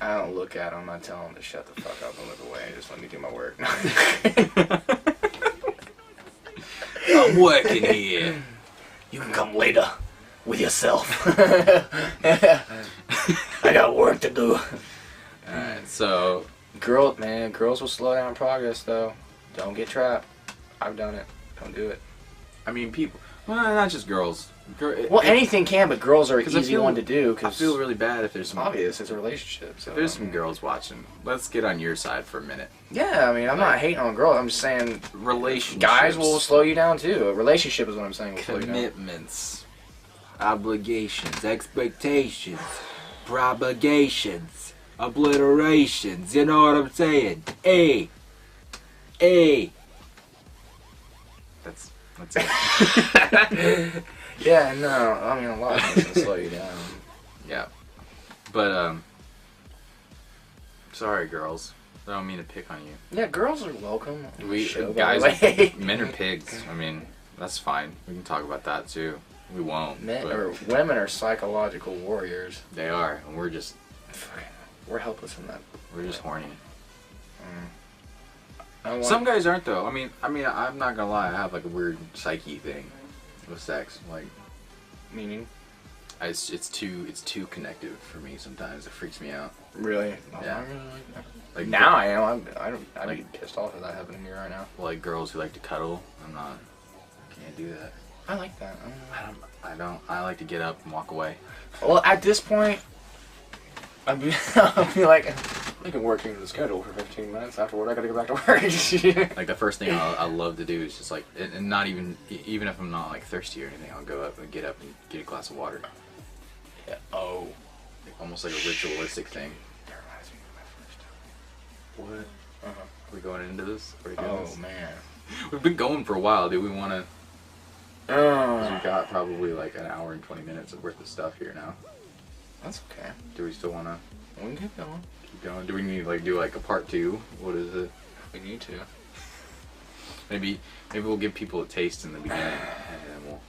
I don't look at them. I tell them to shut the fuck up and look away. Just let me do my work. I'm working here. You can come later with yourself. I got work to do. Alright, so girls will slow down progress though. Don't get trapped. I've done it. Don't do it. I mean, people. Well, not just girls. Anything can, but girls are an easy one to do. I feel really bad if there's some obvious. It's a relationship. So if there's some girls watching. Let's get on your side for a minute. Yeah, I mean, I'm not hating on girls. I'm just saying relationships. Guys will slow you down too. A relationship is what I'm saying. Will slow you down. Commitments, obligations, expectations, propagations, obliterations. You know what I'm saying? A. That's it. Yeah, no, I mean a lot of things can slow you down. Yeah, but sorry, girls. I don't mean to pick on you. Yeah, girls are welcome. Guys, men are pigs. I mean, that's fine. We can talk about that too. We won't. Women are psychological warriors. They are, and we're just. We're helpless in that. We're just horny. Mm. Some guys aren't though. I mean, I'm not gonna lie. I have like a weird psyche thing with sex. Like, meaning, it's too connective for me. Sometimes it freaks me out. Really? Yeah. Like now I am. I'd be pissed off if that happened to me right now. Like girls who like to cuddle. I can't do that. I like that. I don't. I like to get up and walk away. Well, at this point, I'd be like, I can work into the schedule for 15 minutes. Afterward, I gotta go back to work. Like the first thing I love to do is just like, and not even if I'm not like thirsty or anything, I'll go up and get a glass of water. Yeah. Oh. Like, almost like a ritualistic thing. That reminds me of my first time. What? Are we going into this? Oh man. We've been going for a while. Do we want to? We've got probably like an hour and 20 minutes of worth of stuff here now. That's okay. Do we still want to? We can keep going. Keep going. Do we need to like do like a part 2? What is it? We need to. Maybe we'll give people a taste in the beginning, and then we'll.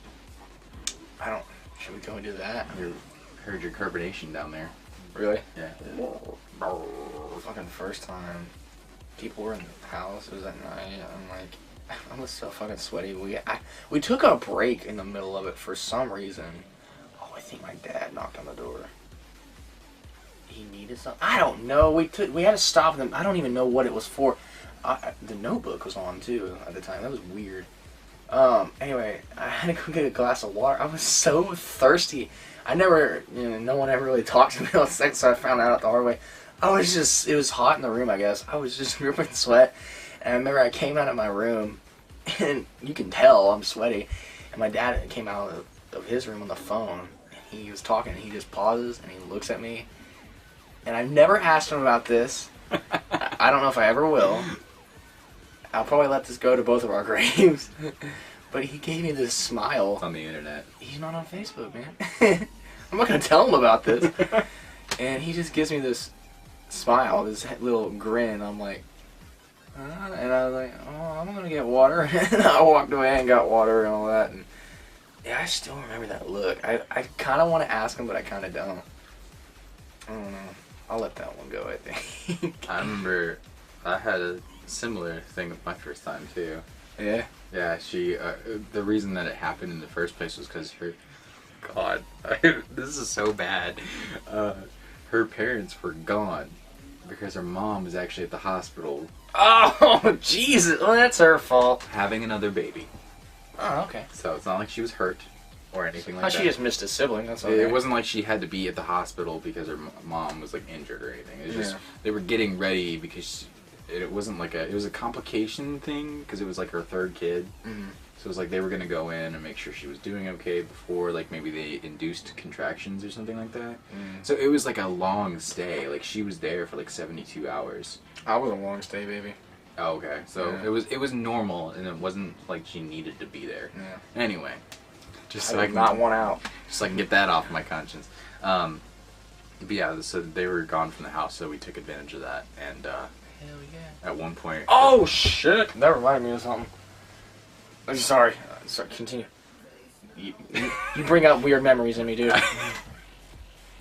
I don't. Should we go and do that? I heard your carbonation down there. Really? Yeah. Fucking first time. People were in the house. It was at night. I'm like, I was so fucking sweaty. We took a break in the middle of it for some reason. Oh, I think my dad knocked on the door. He needed something. I don't know. We had to stop them. I don't even know what it was for. The Notebook was on too at the time. That was weird. Anyway, I had to go get a glass of water. I was so thirsty. I never, no one ever really talked to me about sex, so I found out the hard way. It was hot in the room, I guess. I was just dripping sweat. And I remember I came out of my room, and you can tell I'm sweaty. And my dad came out of his room on the phone, and he was talking, and he just pauses, and he looks at me. And I've never asked him about this. I don't know if I ever will. I'll probably let this go to both of our graves. But he gave me this smile. It's on the internet. He's not on Facebook, man. I'm not going to tell him about this. And he just gives me this smile, this little grin. I'm like, and I was like, oh, I'm going to get water. And I walked away and got water and all that. And yeah, I still remember that look. I kind of want to ask him, but I kind of don't. I don't know. I'll let that one go, I think. I remember I had a similar thing with my first time, too. Yeah? Yeah, she, the reason that it happened in the first place was because God, this is so bad. Her parents were gone because her mom was actually at the hospital. Oh, Jesus. Well, that's her fault. Having another baby. Oh, okay. So it's not like she was hurt or anything like that. She just missed a sibling, that's okay. It wasn't like she had to be at the hospital because her mom was, like, injured or anything. It was just, they were getting ready because it wasn't like it was a complication thing because it was, like, her third kid. Mm-hmm. So it was like they were going to go in and make sure she was doing okay before, like, maybe they induced contractions or something like that. Mm. So it was, like, a long stay. Like, she was there for, like, 72 hours. I was a long stay, baby. Oh, okay. So it was normal, and it wasn't like she needed to be there. Yeah. Anyway. Just so I can not want out. Just so I can get that off my conscience. But yeah, so they were gone from the house, so we took advantage of that. And hell yeah. At one point... Oh, shit! That reminded me of something. I'm sorry. Sorry, continue. You bring up weird memories in me, dude. I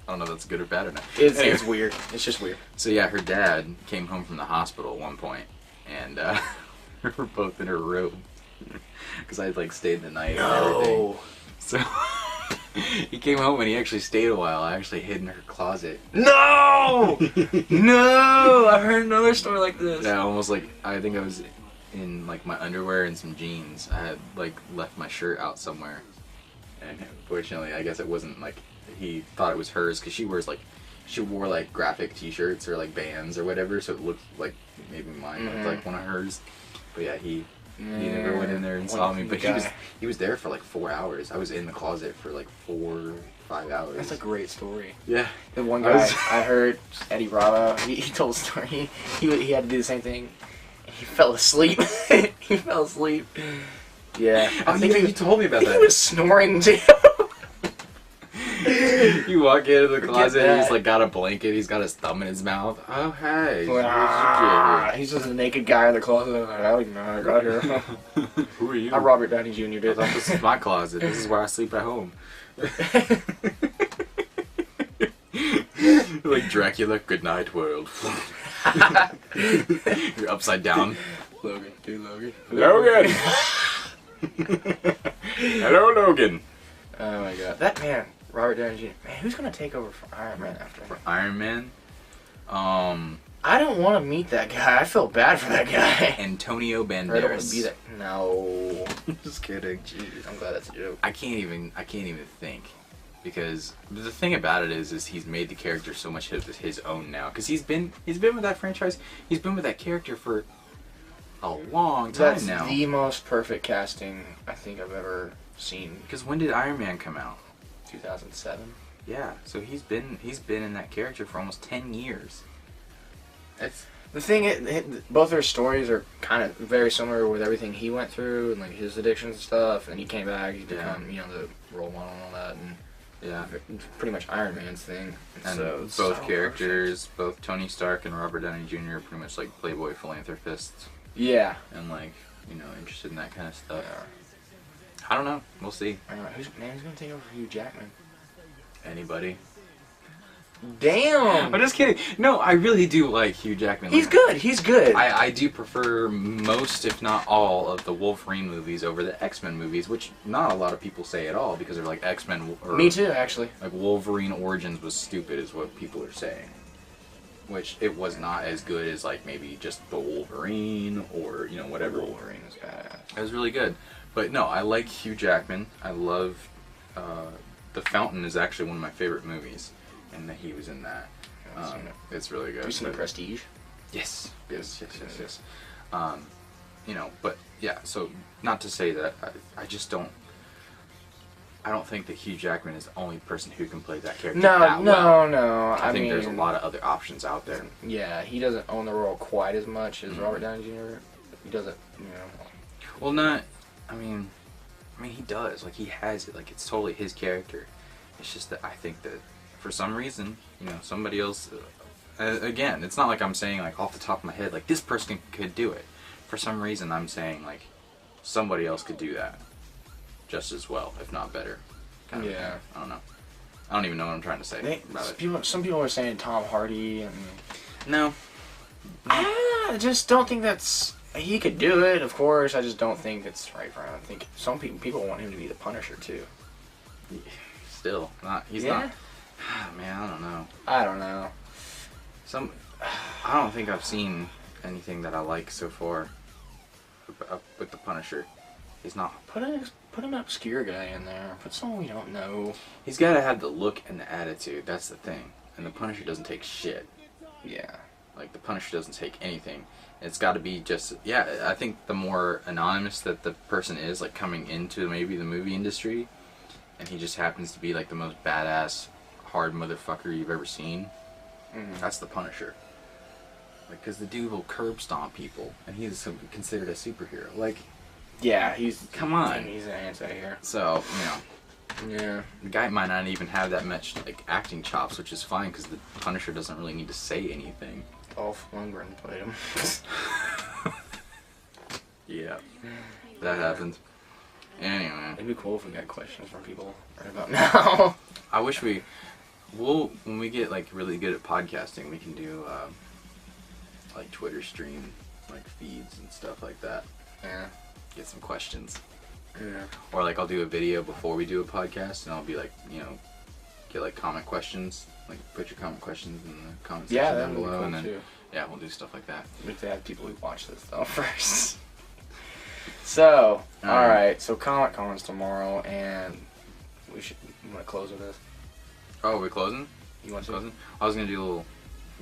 don't know if that's good or bad or not. It's weird. It's just weird. So yeah, her dad came home from the hospital at one point, and we were both in her room. Because I had, like, stayed the night and everything. So he came home and he actually stayed a while. I actually hid in her closet. No! No! I heard another story like this. Yeah, almost like, I think I was in, like, my underwear and some jeans. I had, like, left my shirt out somewhere. And fortunately, I guess it wasn't, like, he thought it was hers, because she wore, like, graphic t-shirts or, like, bands or whatever, so it looked like maybe mine looked like one of hers. But yeah, he never went in there and saw me, but he was there for like 4 hours. I was in the closet for like 4 or 5 hours. That's a great story. Yeah. The one guy I heard, Eddie Bravo, he told a story. He had to do the same thing. He fell asleep. He fell asleep. Yeah. I think you told me about that. He was snoring too. You walk into the closet and he's like got a blanket, he's got his thumb in his mouth. Oh, hey. He's just a naked guy in the closet. I'm like, I don't even know how I got here. Who are you? I'm Robert Downey Jr. I did. thought this is my closet. This is where I sleep at home. Like Dracula, good night world. You're upside down. Logan. Dude, Logan. Logan! Hello, Logan. Oh my god. That man, Robert Downey Jr. Man, who's gonna take over for Iron Man after him? For Iron Man? I don't want to meet that guy. I feel bad for that guy. Antonio Banderas. I don't want to be that. No. Just kidding. Jeez, I'm glad that's a joke. I can't even think. Because the thing about it is he's made the character so much his own now. Because he's been with that franchise. He's been with that character for a long time now. That's the most perfect casting I think I've ever seen. Because when did Iron Man come out? 2007. Yeah, so he's been in that character for almost 10 years. That's the thing. Both their stories are kind of very similar with everything he went through and like his addictions and stuff. And he came back. He's become the role model and all that. And yeah, pretty much Iron Man's thing. And so both characters, both Tony Stark and Robert Downey Jr. are pretty much like playboy philanthropists. Yeah. And like interested in that kind of stuff. Yeah. I don't know. We'll see. Who's gonna take over for Hugh Jackman? Anybody? Damn. I'm just kidding. No, I really do like Hugh Jackman. He's good. He's good. I do prefer most, if not all, of the Wolverine movies over the X-Men movies, which not a lot of people say at all because they're like X-Men. Me too, actually. Like Wolverine Origins was stupid, is what people are saying. Which it was not as good as like maybe just the Wolverine or whatever. Wolverine is badass. It was really good, but no, I like Hugh Jackman. I love The Fountain is actually one of my favorite movies. And that he was in that. It's really good. Have you seen Prestige? Yes. But yeah, so not to say that I just don't. I don't think that Hugh Jackman is the only person who can play that character. No. I think there's a lot of other options out there. Yeah, he doesn't own the role quite as much as Robert Downey Jr. He doesn't, Well, not. I mean, he does. Like he has it. Like it's totally his character. It's just that I think that. For some reason, somebody else. Again, it's not like I'm saying like off the top of my head like this person could do it. For some reason, I'm saying like somebody else could do that just as well, if not better. Yeah. I don't know. I don't even know what I'm trying to say about it. Some people are saying Tom Hardy and. No. I just don't think that's. He could do it, of course. I just don't think it's right for him. I think some people want him to be the Punisher too. Still, not. He's not. Man, I don't know. I don't think I've seen anything that I like so far with the Punisher. He's not. Put an obscure guy in there. Put someone we don't know. He's got to have the look and the attitude. That's the thing. And the Punisher doesn't take shit. Yeah. Like the Punisher doesn't take anything. It's got to be just. Yeah, I think the more anonymous that the person is, like coming into maybe the movie industry, and he just happens to be like the most badass. Hard motherfucker you've ever seen. That's the Punisher. Like, cause the dude will curb stomp people, and he's considered a superhero. Like, yeah, come on, he's an anti-hero. So yeah, the guy might not even have that much like acting chops, which is fine, cause the Punisher doesn't really need to say anything. Dolph Lundgren played him. Yeah, that happened. Anyway, it'd be cool if we got questions from people right about now. I wish when we get like really good at podcasting, we can do like Twitter stream like feeds and stuff like that. Yeah. Get some questions. Yeah. Or like I'll do a video before we do a podcast, and I'll be like, get like comment questions, like put your comment questions in the comment section down below, cool, and then too. Yeah, we'll do stuff like that. We have to have people who watch this though first. So, all right. So Comic-Con's tomorrow, and we want to close with this. Oh, we're closing? You want to? Closing? I was gonna do a little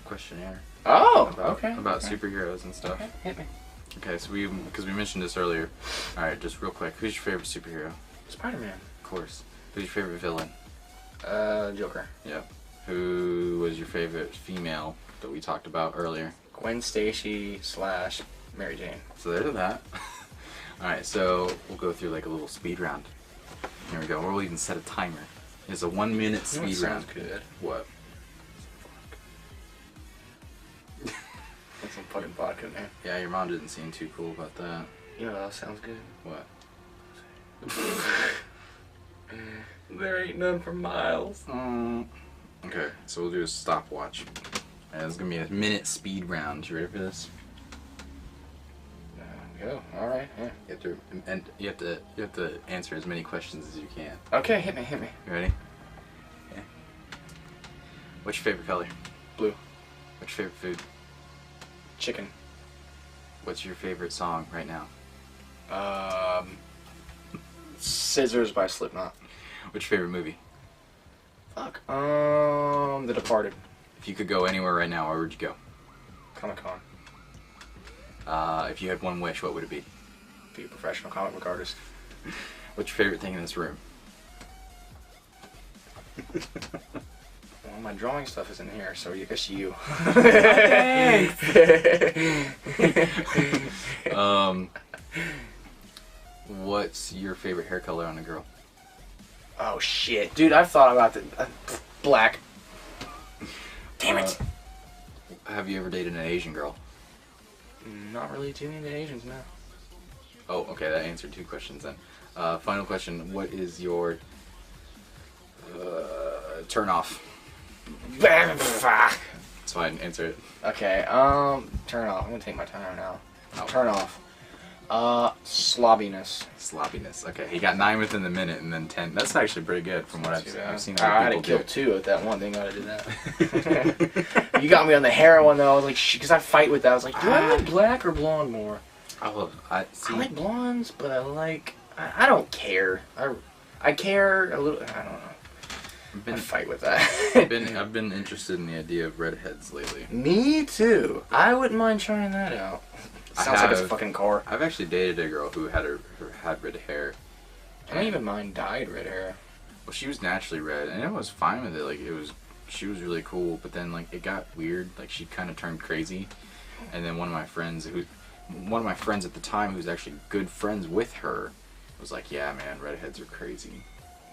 questionnaire. Oh, about superheroes and stuff. Okay, hit me. Okay, so because we mentioned this earlier. All right, just real quick. Who's your favorite superhero? Spider-Man. Of course. Who's your favorite villain? Joker. Yeah. Who was your favorite female that we talked about earlier? Gwen Stacy / Mary Jane. So there's that. All right, so we'll go through like a little speed round. Here we go. We'll even set a timer. It's a 1 minute speed round. Sounds good. What? Put some fucking vodka in there. Yeah, your mom didn't seem too cool about that. Yeah, that sounds good. What? There ain't none for miles. Okay, so we'll do a stopwatch. And it's gonna be a minute speed round. You ready for this? Go. All right. Yeah. You have to answer as many questions as you can. Okay, hit me. You ready? Yeah. What's your favorite color? Blue. What's your favorite food? Chicken. What's your favorite song right now? Scissors by Slipknot. What's your favorite movie? Fuck. The Departed. If you could go anywhere right now, where would you go? Comic-Con. If you had one wish, what would it be? Be a professional comic book artist. What's your favorite thing in this room? Well, my drawing stuff is in here, so I guess you. What's your favorite hair color on a girl? Oh shit, dude! I've thought about the black. Damn it! Have you ever dated an Asian girl? Not really too into Asians, no. Oh, okay, that answered 2 questions then. Final question, what is your turn off? It's fine, answer it. Okay, turn off. I'm gonna take my time now. Turn off. Slobbiness. Sloppiness. Okay, he got 9 within the minute and then 10. That's actually pretty good from what I've seen. I had to kill 2 at that one thing. I did that. You got me on the hair one though. I was like, because I fight with that. I was like, do I like black or blonde more? I like blondes, but I don't care. I care a little. I don't know. I fight with that. I've been interested in the idea of redheads lately. Me too. I wouldn't mind trying that out. Sounds like it's a fucking car. I've actually dated a girl who had red hair. I don't even mind dyed red hair. Well, she was naturally red, and I was fine with it. Like she was really cool. But then like it got weird. Like she kind of turned crazy, and then one of my friends at the time, who's actually good friends with her, was like, "Yeah, man, redheads are crazy."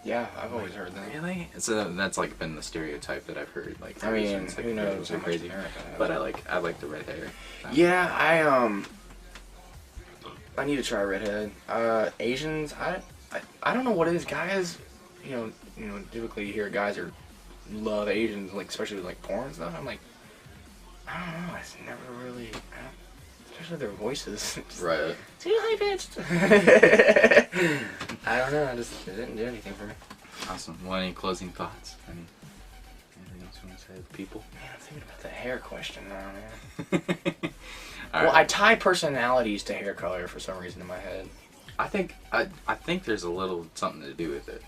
Yeah, I've always heard that. Really? So that's like been the stereotype that I've heard. Like, I mean, like, who knows? They're crazy. But I like the red hair. Yeah, I need to try redhead. Asians, I don't know what it is. Guys, you know, typically you hear guys love Asians, like especially like porn and stuff. I'm like, I don't know. It's never really, especially their voices. Right. Too high pitched. I don't know. It didn't do anything for me. Awesome. Well, any closing thoughts? Anything else you want to say to people? Man, I'm thinking about the hair question now, man. Well, right. I tie personalities to hair color for some reason in my head. I think there's a little something to do with it.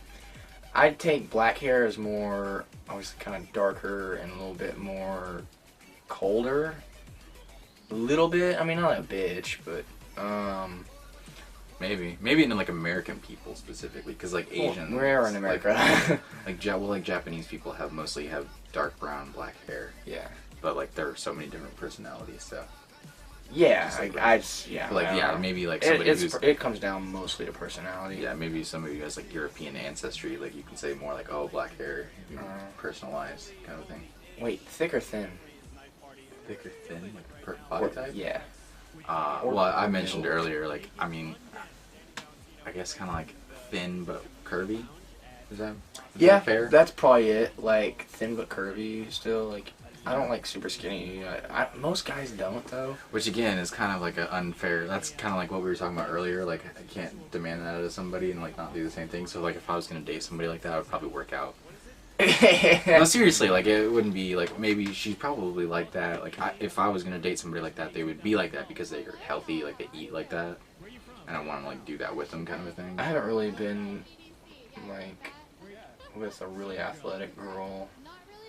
I'd take black hair as more, obviously, kind of darker and a little bit more colder. A little bit. I mean, not like a bitch, but maybe in like American people specifically, because like Asians. Well, we're in America. Like Japanese people mostly have dark brown, black hair. Yeah. But like there are so many different personalities, so. Yeah, maybe like somebody it comes down mostly to personality. Yeah, maybe somebody who has like European ancestry, like you can say more like, oh, black hair, personalized kind of thing. Wait, thick or thin? Thick or thin, like body type? Yeah. Well, I mentioned earlier, like I mean, I guess kind of like thin but curvy. Is that fair? That's probably it. Like thin but curvy, still like. I don't like super skinny. Most guys don't, though. Which, again, is kind of like an unfair... That's kind of like what we were talking about earlier. Like, I can't demand that out of somebody and, like, not do the same thing. So, like, if I was going to date somebody like that, I would probably work out. No, seriously, like, it wouldn't be, like, maybe she's probably like that. Like, if I was going to date somebody like that, they would be like that because they're healthy, like, they eat like that. And I want to, like, do that with them kind of a thing. I haven't really been, like, with a really athletic girl.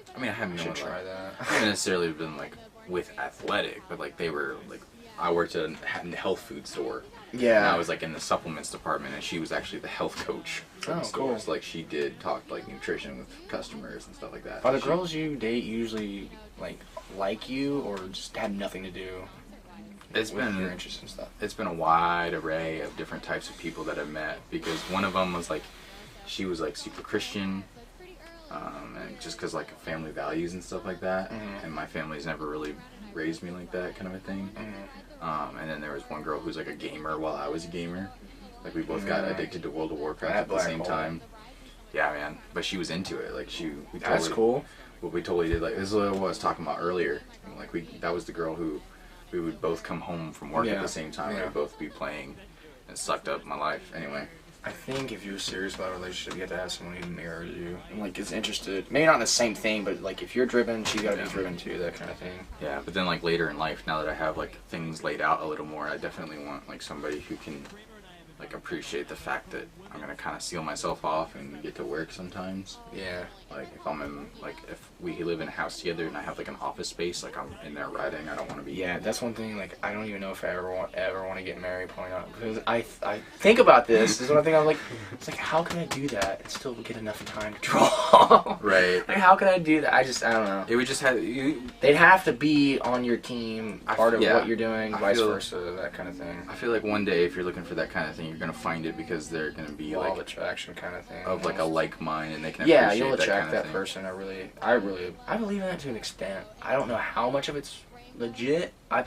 I mean, I haven't try that. I haven't necessarily been like with athletic, but like they were like I worked at a health food store. Yeah. And I was like in the supplements department, and she was actually the health coach for the store. Cool. So, like she did talk like nutrition with customers and stuff like that. Are the girls you date usually like you, or just have nothing to do? With your interests and stuff. It's been a wide array of different types of people that I've met, because one of them was like, she was like super Christian. And just because like family values and stuff like that, and my family's never really raised me like that kind of a thing. And then there was one girl who's like a gamer while I was a gamer. Like we both got addicted to World of Warcraft at the same time. Yeah, man. But she was into it. Like that's cool. What we totally did, like this is what I was talking about earlier. Like that was the girl who we would both come home from work at the same time. We'd both be playing. It sucked up my life. Anyway. I think if you're serious about a relationship, you have to have someone who mirrors you and like is interested. Maybe not in the same thing, but like if you're driven, she's got to be driven too. That kind of thing. Yeah, but then like later in life, now that I have like things laid out a little more, I definitely want like somebody who can like appreciate the fact that I'm gonna kind of seal myself off and get to work sometimes. Yeah. Like if I'm in if we live in a house together and I have like an office space, like I'm in there writing, I don't want to be. Yeah, that's one thing. Like I don't even know if I ever want to get married. Probably not, because I think about this. This is one thing I'm like, it's like how can I do that and still get enough time to draw? Right. Like how can I do that? I don't know. It would just have They'd have to be on your team, part of what you're doing, vice versa, that kind of thing. I feel like one day if you're looking for that kind of thing, you're gonna find it because they're gonna be law like of attraction kind of thing. Of like a like mind, and they can appreciate appreciate you'll attract that kind of person. I believe in that to an extent. I don't know how much of it's legit. I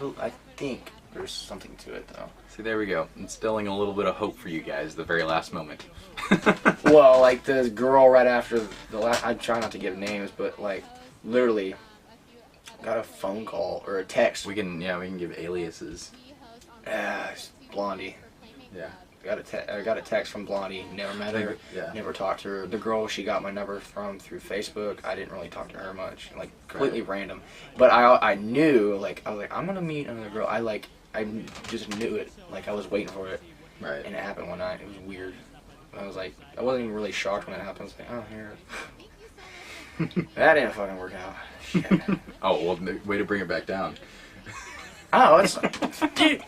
think There's something to it, though. See, there we go. Instilling a little bit of hope for you guys at the very last moment. Well, like the girl right after the last, I try not to give names, but like literally got a phone call or a text. We can give aliases. Blondie. Yeah. I got a text from Blondie. Never met her. Yeah. Never talked to her. The girl she got my number from through Facebook. I didn't really talk to her much. Like completely random. But I knew, like, I was like, I'm gonna meet another girl. I just knew it. Like I was waiting for it. Right. And it happened one night. It was weird. I was like, I wasn't even really shocked when it happened. I was like, oh, here. That didn't fucking work out. Shit. Oh, well, way to bring it back down. Oh, it's dude.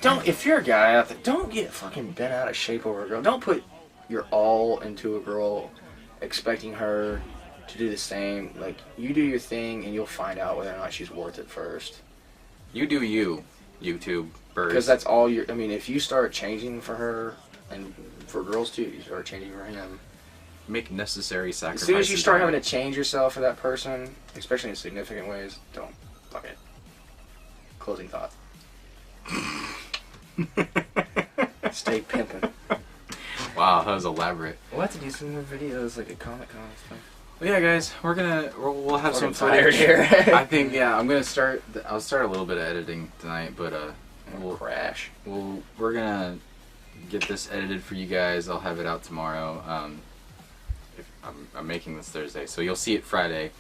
Don't, if you're a guy out there, don't get fucking bent out of shape over a girl. Don't put your all into a girl expecting her to do the same. Like, you do your thing and you'll find out whether or not she's worth it first. You do you, YouTube birds. Because that's all I mean, if you start changing for her, and for girls too, you start changing for him. Make necessary sacrifices. As soon as you start having to change yourself for that person, especially in significant ways, don't. Fuck it. Closing thought. Stay pimping. Wow, that was elaborate. We'll have to do some more videos, like a Comic-Con and stuff. Well, yeah, guys, we'll have some tired footage here. I think I'll start a little bit of editing tonight, but we'll crash. We're gonna get this edited for you guys. I'll have it out tomorrow. I'm making this Thursday, so you'll see it Friday,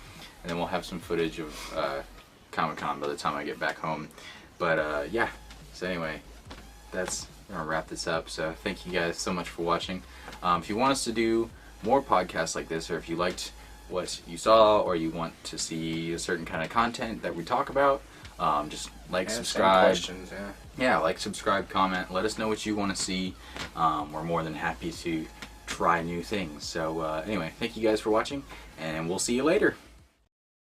and then we'll have some footage of Comic-Con by the time I get back home. But yeah, so anyway, I'm gonna wrap this up. So thank you guys so much for watching. If you want us to do more podcasts like this, or if you liked what you saw, or you want to see a certain kind of content that we talk about, just like, subscribe. Questions, yeah, like, subscribe, comment. Let us know what you want to see. We're more than happy to try new things. So anyway, thank you guys for watching, and we'll see you later.